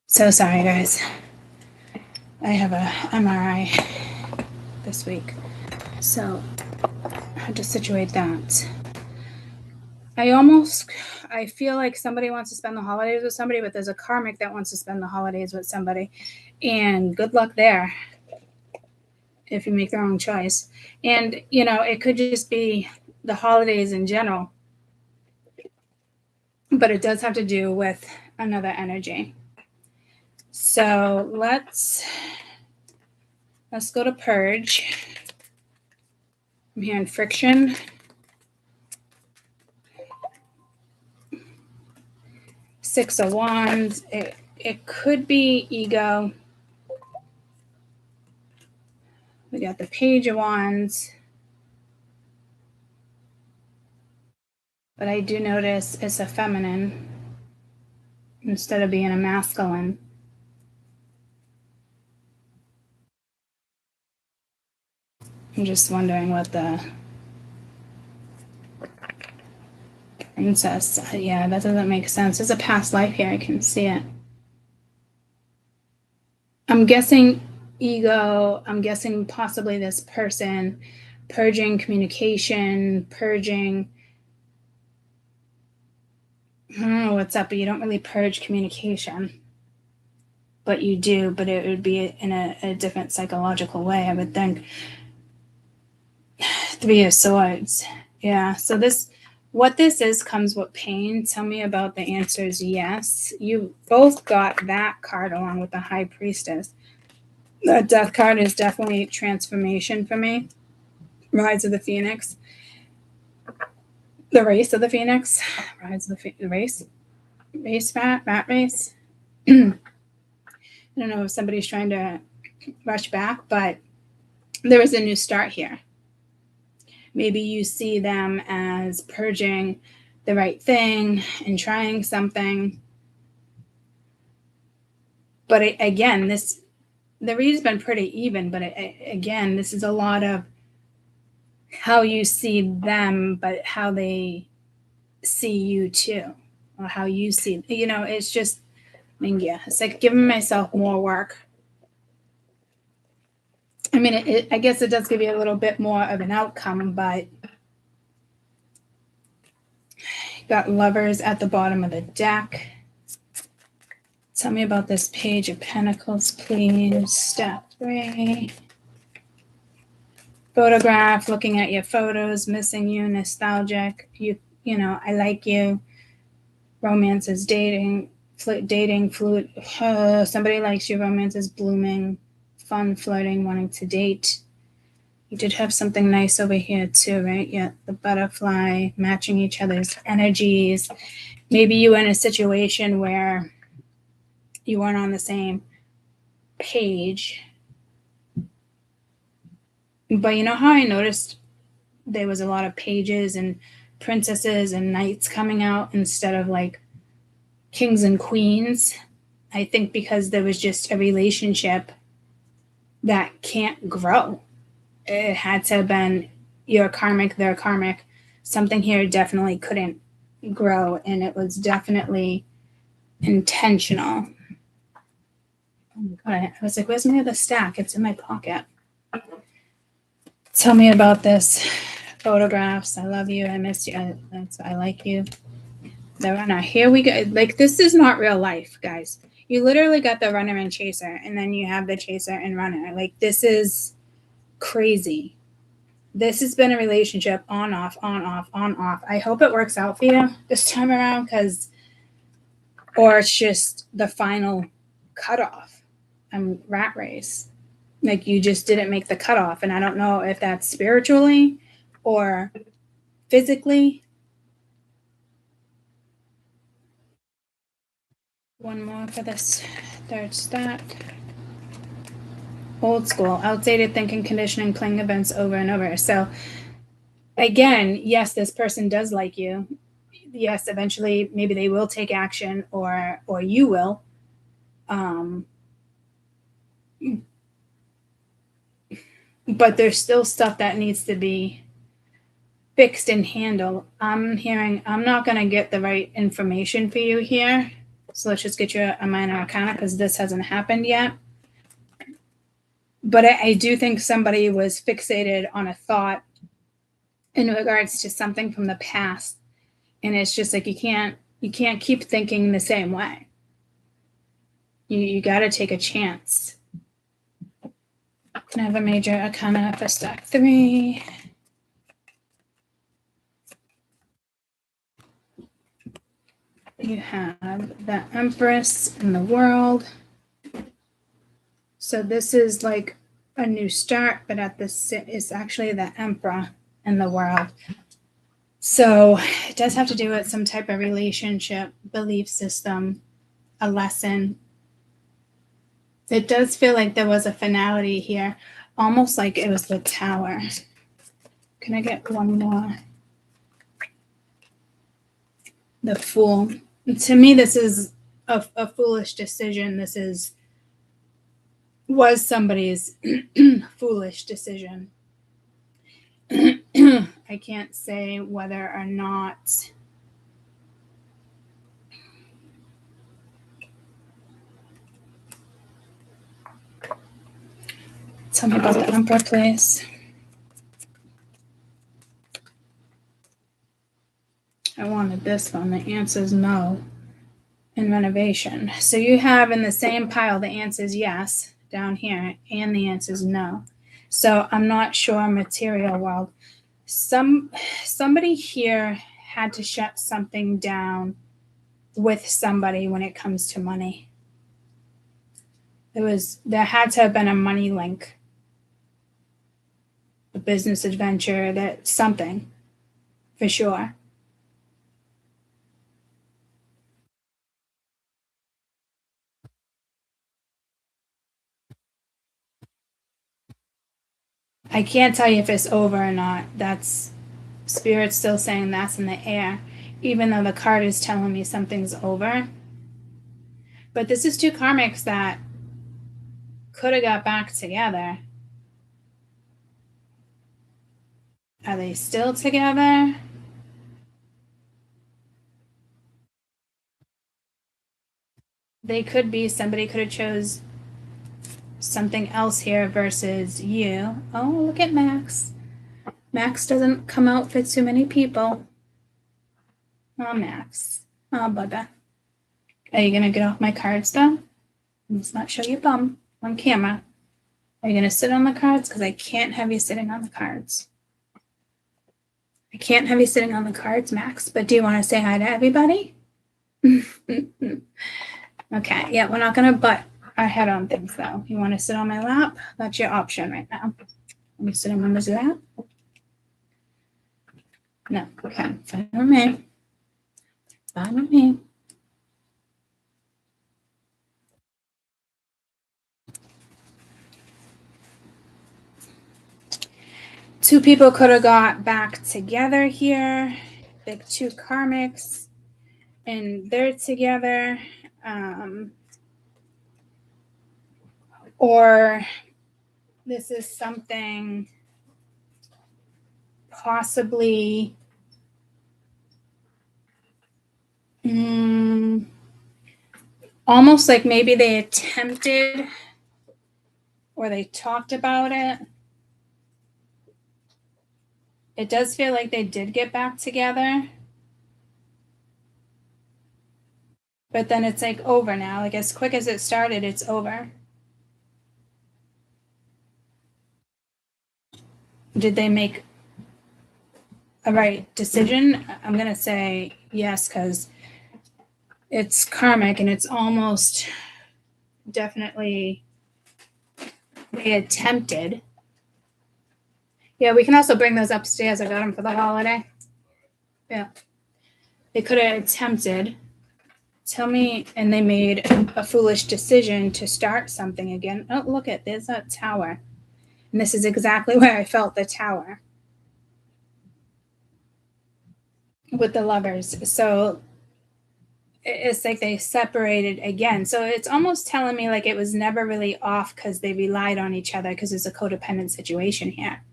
So sorry, guys. I have a MRI this week, so I had to situate that. I feel like somebody wants to spend the holidays with somebody, but there's a karmic that wants to spend the holidays with somebody, and good luck there if you make the wrong choice. And it could just be the holidays in general, but it does have to do with another energy. So let's go to purge. I'm hearing friction. Six of Wands. It could be ego. We got the Page of Wands. But I do notice it's a feminine instead of being a masculine. I'm just wondering what the princess. Yeah, that doesn't make sense. There's a past life here. I can see it. I'm guessing ego. I'm guessing possibly this person purging communication, purging. I don't know what's up, but you don't really purge communication. But you do, but it would be in a different psychological way, I would think. Three of Swords. Yeah, so what this is comes with pain. Tell me about the answers. Yes. You both got that card along with the High Priestess. The Death card is definitely transformation for me. Rise of the Phoenix. The race of the Phoenix, rise of the race, rat race. I don't know if somebody's trying to rush back, but there is a new start here. Maybe you see them as purging the right thing and trying something. But again, the read's been pretty even, but again, this is a lot of how you see them, but how they see you too, or how you see, it's just, it's like giving myself more work. I mean, I guess it does give you a little bit more of an outcome, but got Lovers at the bottom of the deck. Tell me about this Page of Pentacles, please. Step 3. Photograph, looking at your photos, missing you, nostalgic. I like you. Romance is dating, fluid. Somebody likes you. Romance is blooming. Fun, flirting, wanting to date. You did have something nice over here too, right? Yeah, the butterfly, matching each other's energies. Maybe you were in a situation where you weren't on the same page. But you know how I noticed there was a lot of pages and princesses and knights coming out instead of like kings and queens? I think because there was just a relationship that can't grow. It had to have been your karmic, their karmic. Something here definitely couldn't grow, and it was definitely intentional. Oh my God, I was like, where's my other stack? It's in my pocket. Tell me about this. Photographs. I love you. I miss you. I like you. The runner. Here we go. Like, this is not real life, guys. You literally got the runner and chaser, and then you have the chaser and runner. Like, this is crazy. This has been a relationship on, off, on, off, on, off. I hope it works out for you this time around, or it's just the final cutoff. Rat race. Like, you just didn't make the cutoff, and I don't know if that's spiritually or physically. One more for this third stack. Old school, outdated thinking, conditioning, playing events over and over. So again, yes, this person does like you. Yes, eventually maybe they will take action, or you will. But there's still stuff that needs to be fixed and handled. I'm hearing I'm not going to get the right information for you here. So let's just get you a minor arcana, because this hasn't happened yet. But I do think somebody was fixated on a thought in regards to something from the past. And it's just like, you can't keep thinking the same way. You got to take a chance. Can I have a major arcana for stack 3? You have the Empress in the World. So this is like a new start, but it's actually the Emperor in the World. So it does have to do with some type of relationship, belief system, a lesson. It does feel like there was a finality here, almost like it was the Tower. Can I get one more? The Fool. To me, this is a foolish decision. This was somebody's foolish decision. I can't say whether or not tell me about the Emperor, please. I wanted this one. The answer is no in renovation. So you have in the same pile the answer is yes down here, and the answer is no. So I'm not sure material world. Somebody here had to shut something down with somebody when it comes to money. There had to have been a money link, a business adventure, that something for sure. I can't tell you if it's over or not. That's Spirit's still saying that's in the air, even though the card is telling me something's over. But this is two karmics that could have got back together. Are they still together? They could be. Somebody could have chose something else here versus you. Oh, look at Max. Max doesn't come out for too many people. Oh, Max. Oh, bugger. Are you going to get off my cards, though? Let's not show your bum on camera. Are you going to sit on the cards? Because I can't have you sitting on the cards. I can't have you sitting on the cards, Max. But do you want to say hi to everybody? Okay. Yeah, we're not going to butt our head on things, though. You want to sit on my lap? That's your option right now. Are you sitting on my lap? No. Okay. Fine with me. Fine with me. Two people could have got back together here. Like two karmics. And they're together. Or this is something possibly almost like maybe they attempted or they talked about it. It does feel like they did get back together. But then it's like over now. Like as quick as it started, it's over. Did they make a right decision? I'm going to say yes, because it's karmic and it's almost definitely they attempted. Yeah, we can also bring those upstairs. I got them for the holiday. Yeah. They could have attempted. Tell me, and they made a foolish decision to start something again. Oh, look at, there's that tower. And this is exactly where I felt the tower with the lovers. So it's like they separated again. So it's almost telling me like it was never really off because they relied on each other because it's a codependent situation here.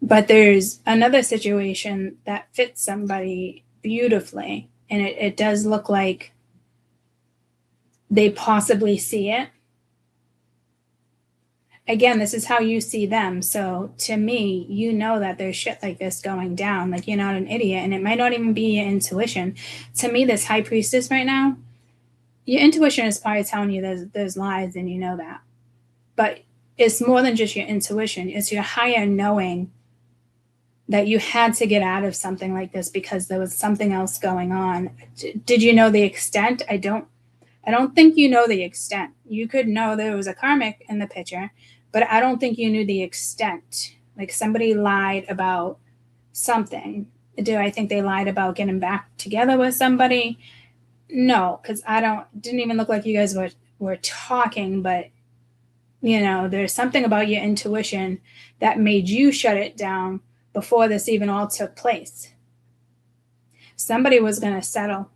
But there's another situation that fits somebody beautifully. And it does look like they possibly see it. Again, this is how you see them. So to me, you know that there's shit like this going down. Like you're not an idiot. And it might not even be your intuition. To me, this high priestess right now, your intuition is probably telling you there's lies and you know that. But it's more than just your intuition. It's your higher knowing that you had to get out of something like this because there was something else going on. Did you know the extent? I don't think you know the extent. You could know there was a karmic in the picture, but I don't think you knew the extent. Like somebody lied about something. Do I think they lied about getting back together with somebody? No, because didn't even look like you guys were talking, but you know, there's something about your intuition that made you shut it down before this even all took place. Somebody was going to settle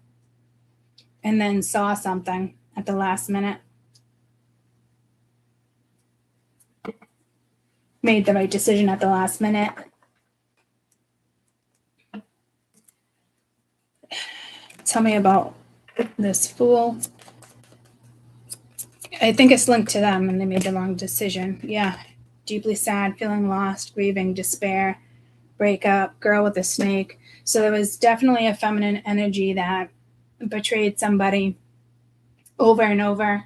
and then saw something at the last minute. Made the right decision at the last minute. Tell me about this fool. I think it's linked to them and they made the wrong decision. Yeah. Deeply sad, feeling lost, grieving, despair, breakup, girl with a snake. So there was definitely a feminine energy that betrayed somebody over and over,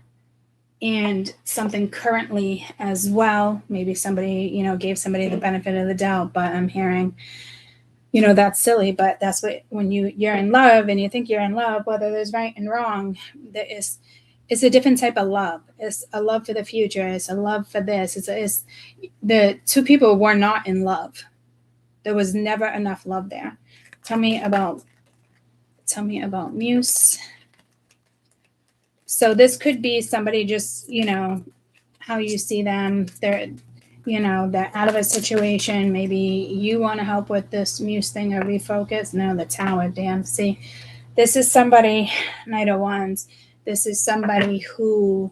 and something currently as well. Maybe somebody, gave somebody the benefit of the doubt, but I'm hearing, that's silly, but that's what, when you're in love and you think you're in love, whether there's right and wrong, it's a different type of love. It's a love for the future. It's a love for this. It's the two people were not in love. There was never enough love there. Tell me about Muse. So this could be somebody just, how you see them. They're, you know, they're out of a situation. Maybe you want to help with this muse thing or refocus. No, the Tower, damn. See, this is somebody, Knight of Wands, this is somebody who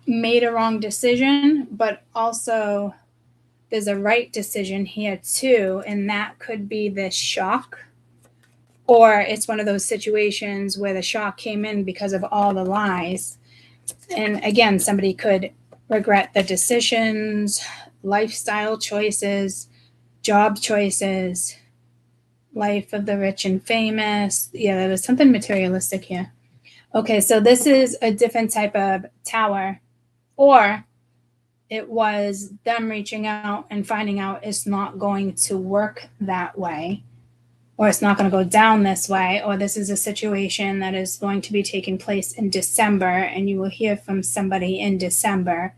made a wrong decision, but also there's a right decision here too. And that could be this shock. Or it's one of those situations where the shock came in because of all the lies. And again, somebody could regret the decisions, lifestyle choices, job choices, life of the rich and famous. Yeah, there was something materialistic here. Okay, so this is a different type of Tower. Or it was them reaching out and finding out it's not going to work that way, or it's not going to go down this way, or this is a situation that is going to be taking place in December, and you will hear from somebody in December,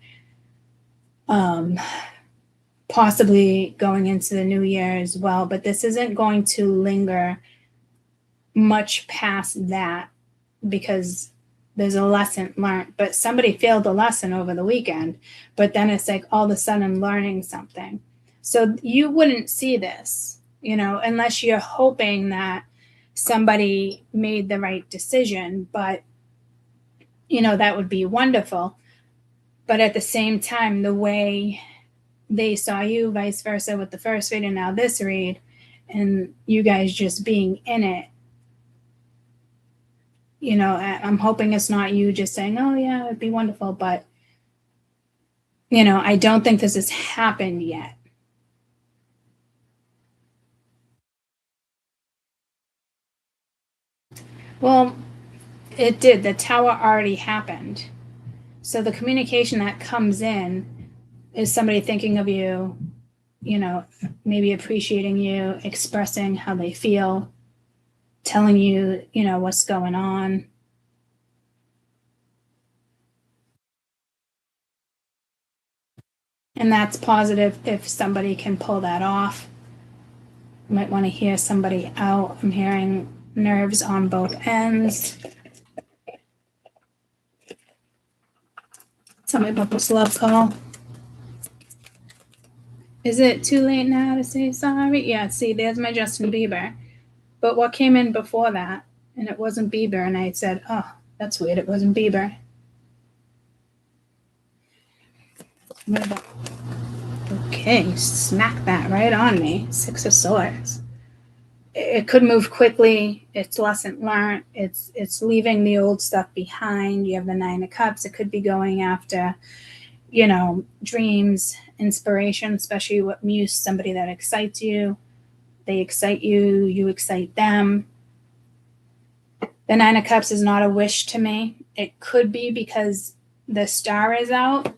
possibly going into the new year as well. But this isn't going to linger much past that because there's a lesson learned. But somebody failed the lesson over the weekend, but then it's like all of a sudden learning something. So you wouldn't see this, you know, unless you're hoping that somebody made the right decision. But, you know, that would be wonderful. But at the same time, the way they saw you, vice versa with the first read and now this read, and you guys just being in it, you know, I'm hoping it's not you just saying, oh, yeah, it'd be wonderful. But, you know, I don't think this has happened yet. Well, it did. The Tower already happened. So the communication that comes in is somebody thinking of you, you know, maybe appreciating you, expressing how they feel, telling you, you know, what's going on. And that's positive if somebody can pull that off. You might want to hear somebody out. I'm hearing nerves on both ends. Tell me about this love call. Is it too late now to say sorry? Yeah, see, there's my Justin Bieber. But what came in before that? And it wasn't Bieber. And I said, oh, that's weird. It wasn't Bieber. Okay, smack that right on me. Six of Swords. It could move quickly. It's lesson learned. It's leaving the old stuff behind. You have the Nine of Cups. It could be going after, you know, dreams, inspiration, especially what muse, somebody that excites you. They excite you, you excite them. The Nine of Cups is not a wish to me. It could be because the star is out.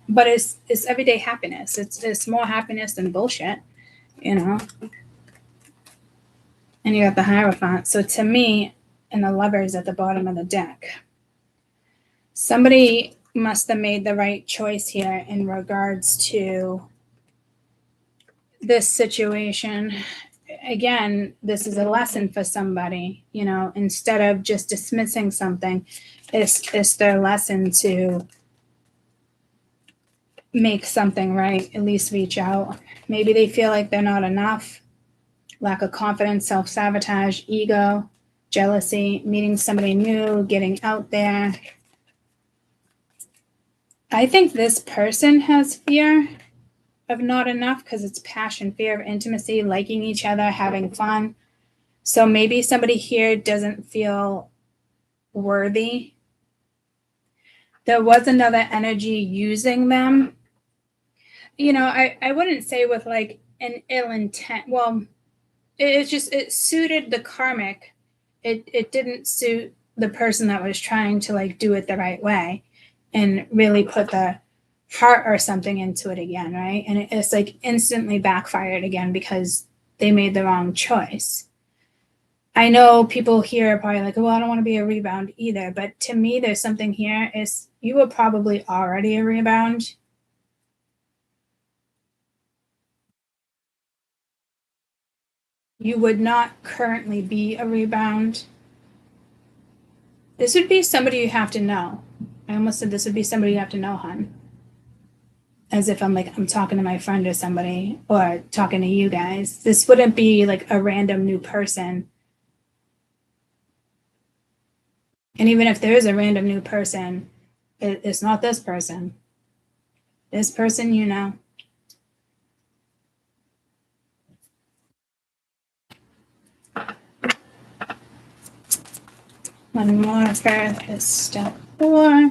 But it's everyday happiness. It's more happiness than bullshit, you know. And you got the Hierophant. So to me, and the Lovers at the bottom of the deck, somebody must have made the right choice here in regards to this situation. Again, this is a lesson for somebody, you know, instead of just dismissing something, it's their lesson to make something right, at least reach out. Maybe they feel like they're not enough, lack of confidence, self-sabotage, ego, jealousy, meeting somebody new, getting out there. I think this person has fear of not enough because it's passion, fear of intimacy, liking each other, having fun. So maybe somebody here doesn't feel worthy. There was another energy using them. You know, I wouldn't say with like an ill intent. Well, it suited the karmic. It didn't suit the person that was trying to like do it the right way and really put the heart or something into it again, right? And it's like instantly backfired again because they made the wrong choice. I know people here are probably like, well, I don't want to be a rebound either. But to me, there's something here is you were probably already a rebound. You would not currently be a rebound. This would be somebody you have to know. I almost said this would be somebody you have to know, hon. As if I'm talking to my friend or somebody, or talking to you guys. This wouldn't be like a random new person. And even if there is a random new person, it's not this person. This person, you know. One more for is step 4.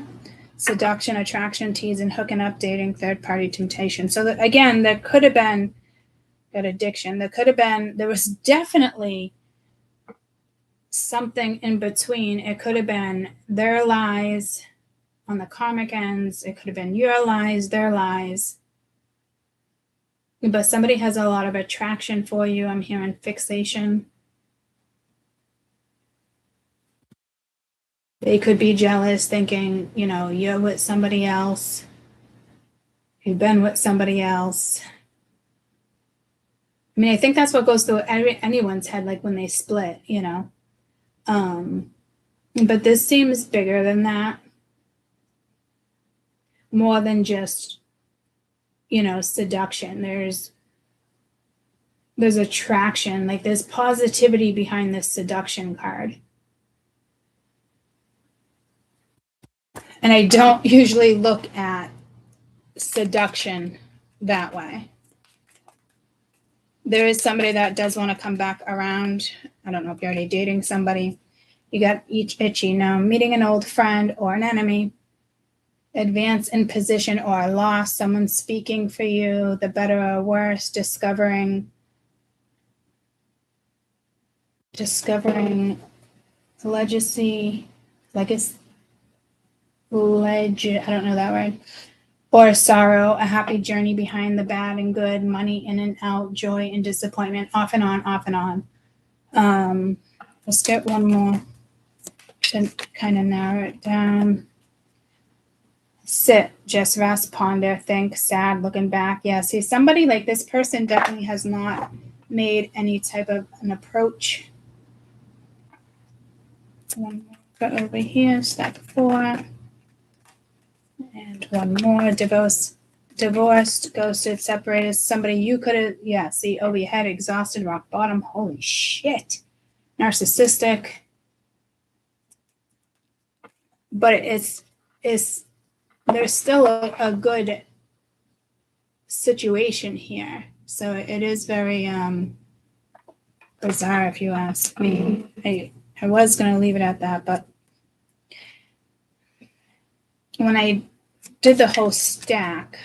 Seduction, attraction, teasing, hooking up, dating, third-party temptation. So that, again, there could have been that addiction. There was definitely something in between. It could have been their lies on the karmic ends. It could have been your lies, their lies. But somebody has a lot of attraction for you. I'm hearing fixation. They could be jealous, thinking, you're with somebody else. You've been with somebody else. I mean, I think that's what goes through anyone's head, like when they split, But this seems bigger than that. More than just, seduction. There's attraction, like there's positivity behind this seduction card. And I don't usually look at seduction that way. There is somebody that does want to come back around. I don't know if you're already dating somebody. You got each itchy now. Meeting an old friend or an enemy. Advance in position or loss. Someone speaking for you, the better or worse. Discovering legacy. I don't know that word. Or sorrow, a happy journey behind the bad and good, money in and out, joy and disappointment, off and on, off and on. Let's get one more to kind of narrow it down. Sit, just rest, ponder, think, sad, looking back. Yeah, see, somebody like this person definitely has not made any type of an approach. One more, go over here, step 4. And one more, divorced, ghosted, separated. Somebody you could have, see, over your head, exhausted, rock bottom. Holy shit. Narcissistic. But it's there's still a good situation here. So it is very bizarre if you ask me. I was going to leave it at that, but when I did the whole stack,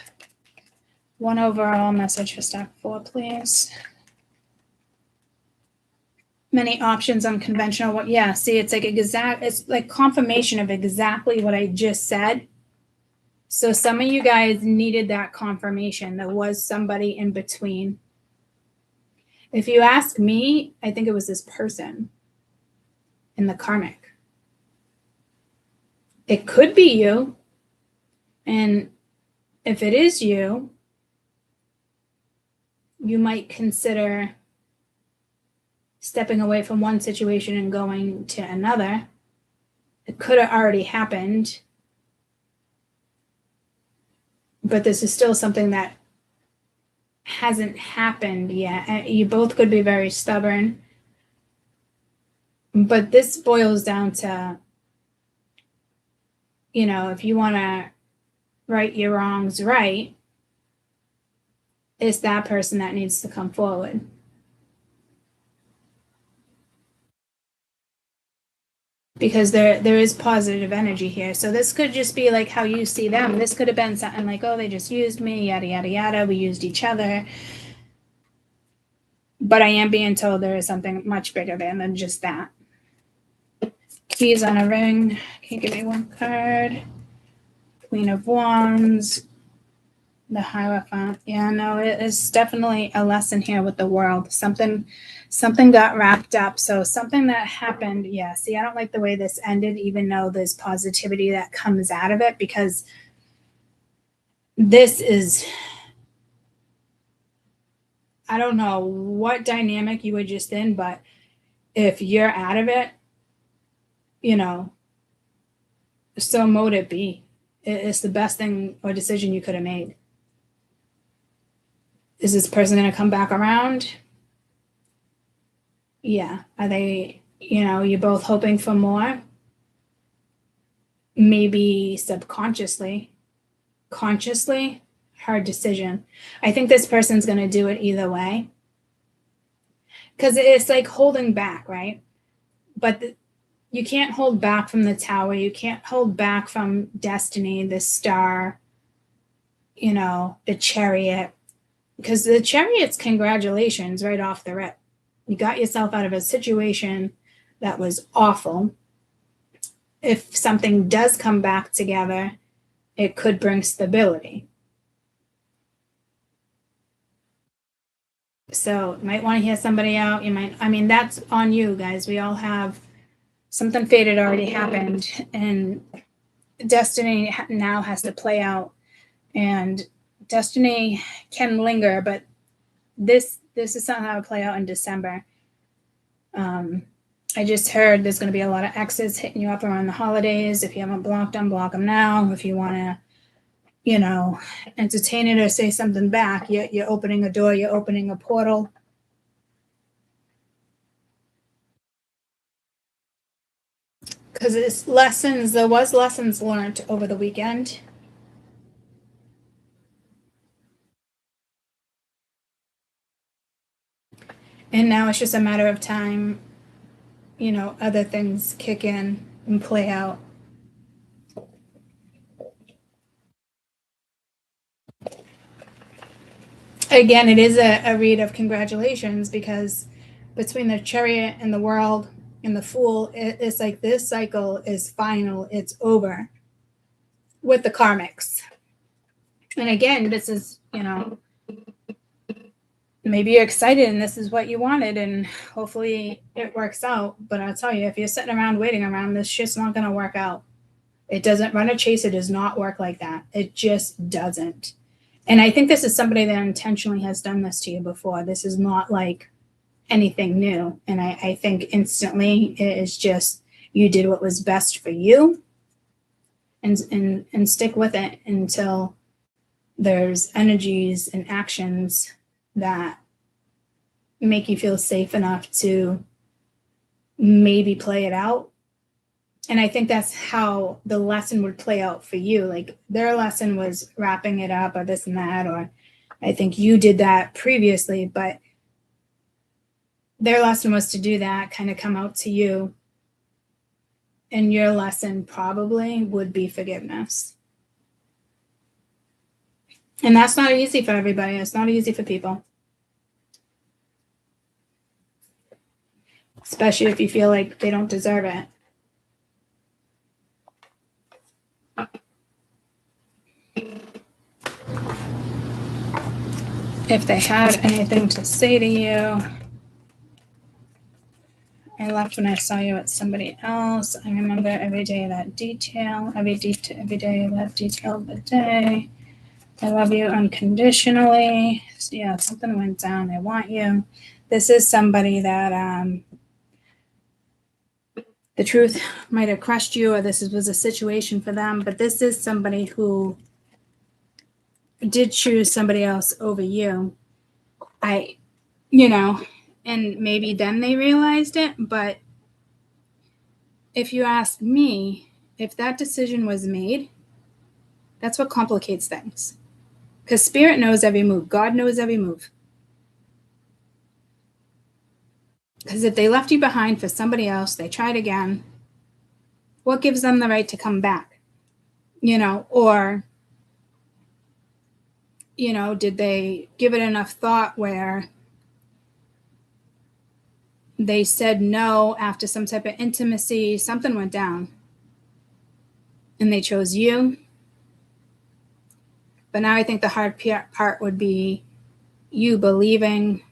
one overall message for stack 4, please. Many options, unconventional. See, it's it's like confirmation of exactly what I just said. So some of you guys needed that confirmation. There was somebody in between. If you ask me, I think it was this person in the karmic. It could be you. And if it is you, you might consider stepping away from one situation and going to another. It could have already happened. But this is still something that hasn't happened yet. You both could be very stubborn. But this boils down to, if you want to right your wrongs right, it's that person that needs to come forward. Because there is positive energy here. So this could just be like how you see them. This could have been something like, oh, they just used me, yada, yada, yada. We used each other. But I am being told there is something much bigger there than just that. Keys on a ring. Can you give me one card? Queen of Wands. The Hierophant. Yeah, no, it is definitely a lesson here with the world. Something got wrapped up. So something that happened. Yeah, see, I don't like the way this ended, even though there's positivity that comes out of it, because this is, I don't know what dynamic you were just in, but if you're out of it, So mote it be. It's the best thing or decision you could have made. Is this person going to come back around? Yeah. Are they, you're both hoping for more? Maybe subconsciously. Consciously, hard decision. I think this person's going to do it either way. Because it's like holding back, right? But you can't hold back from the tower. You can't hold back from destiny, the star, the chariot. Because the chariot's congratulations right off the rip. You got yourself out of a situation that was awful. If something does come back together, it could bring stability. So you might want to hear somebody out. That's on you guys. We all have something fated already happened, and destiny now has to play out. And destiny can linger, but this is something that would play out in December. I just heard there's going to be a lot of exes hitting you up around the holidays. If you haven't blocked them, block them now. If you want to, entertain it or say something back, you're opening a door, you're opening a portal. Because there was lessons learned over the weekend. And now it's just a matter of time, other things kick in and play out. Again, it is a read of congratulations, because between the chariot and the world and the fool, it's like this cycle is final. It's over with the karmics. And again, this is, maybe you're excited and this is what you wanted, and hopefully it works out. But I'll tell you, if you're sitting around waiting around, this shit's not going to work out. It doesn't run a chase. It does not work like that. It just doesn't. And I think this is somebody that intentionally has done this to you before. This is not like anything new. And I think instantly it is just, you did what was best for you, and stick with it until there's energies and actions that make you feel safe enough to maybe play it out. And I think that's how the lesson would play out for you. Like, their lesson was wrapping it up or this and that, or I think you did that previously, but their lesson was to do that, kind of come out to you. And your lesson probably would be forgiveness. And that's not easy for everybody. It's not easy for people. Especially if you feel like they don't deserve it. If they had anything to say to you. I left when I saw you with somebody else. I remember every day that detail, every day that detail of the day. I love you unconditionally. Yeah, something went down. I want you. This is somebody that the truth might have crushed you, or this was a situation for them, but this is somebody who did choose somebody else over you. And maybe then they realized it, but if you ask me, if that decision was made, that's what complicates things. Because spirit knows every move. God knows every move. Because if they left you behind for somebody else, they tried again, what gives them the right to come back? Or, did they give it enough thought where they said no after some type of intimacy, something went down, and they chose you? But now I think the hard part would be you believing.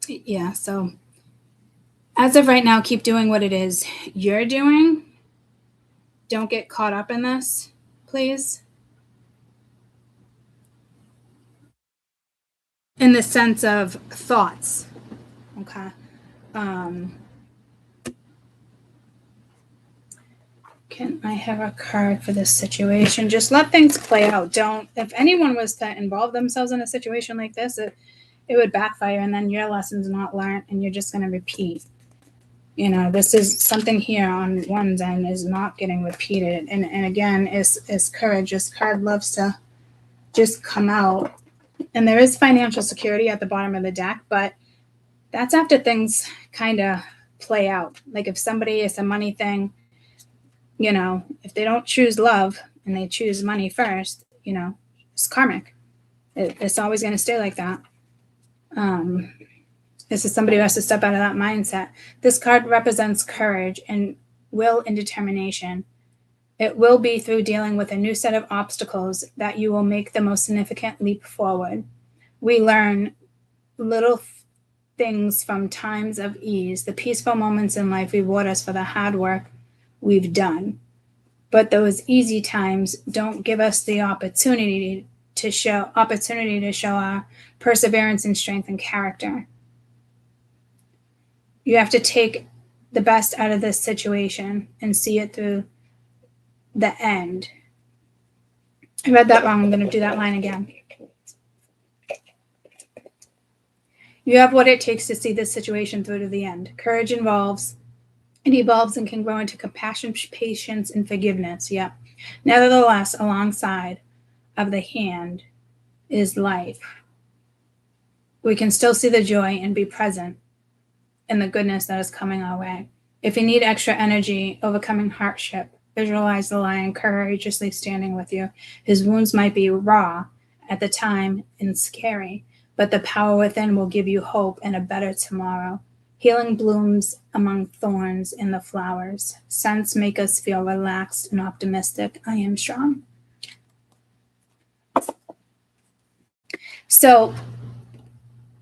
Yeah, so as of right now, keep doing what it is you're doing. Don't get caught up in this, please. In the sense of thoughts. Okay. Can I have a card for this situation? Just let things play out. Don't, if anyone was to involve themselves in a situation like this, it would backfire, and then your lesson's not learned and you're just going to repeat. You know, this is something here on one's end is not getting repeated. And again, is courage. This card loves to just come out. And there is financial security at the bottom of the deck, but that's after things kind of play out. Like if somebody is a money thing, you know, if they don't choose love and they choose money first, you know, it's karmic. It's always going to stay like that. This is somebody who has to step out of that mindset. This card represents courage and will and determination. It will be through dealing with a new set of obstacles that you will make the most significant leap forward. We learn little things from times of ease. The peaceful moments in life reward us for the hard work we've done. But those easy times don't give us the opportunity to show our perseverance and strength and character. You have to take the best out of this situation and see it through the end. I read that wrong. I'm going to do that line again. You have what it takes to see this situation through to the end. Courage evolves and can grow into compassion, patience, and forgiveness. Yep. Nevertheless, alongside of the hand is life. We can still see the joy and be present in the goodness that is coming our way. If you need extra energy overcoming hardship, visualize the lion courageously standing with you. His wounds might be raw at the time and scary, but the power within will give you hope and a better tomorrow. Healing blooms among thorns in the flowers. Scents make us feel relaxed and optimistic. I am strong. So,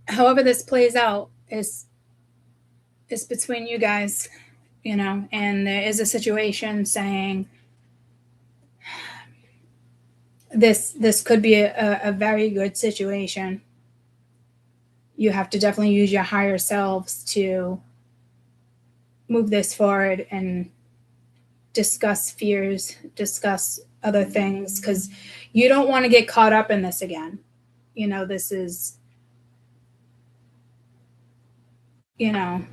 however this plays out is between you guys, you know, and there is a situation saying this could be a very good situation. You have to definitely use your higher selves to move this forward and discuss fears, discuss other things, because you don't want to get caught up in this again. You know, this is, you know,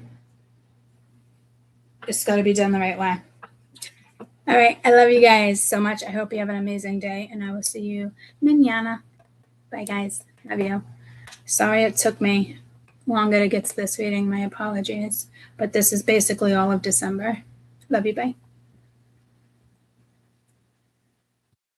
it's got to be done the right way. All right. I love you guys so much. I hope you have an amazing day, and I will see you mañana. Bye, guys. Love you. Sorry it took me longer to get to this reading. My apologies. But this is basically all of December. Love you. Bye.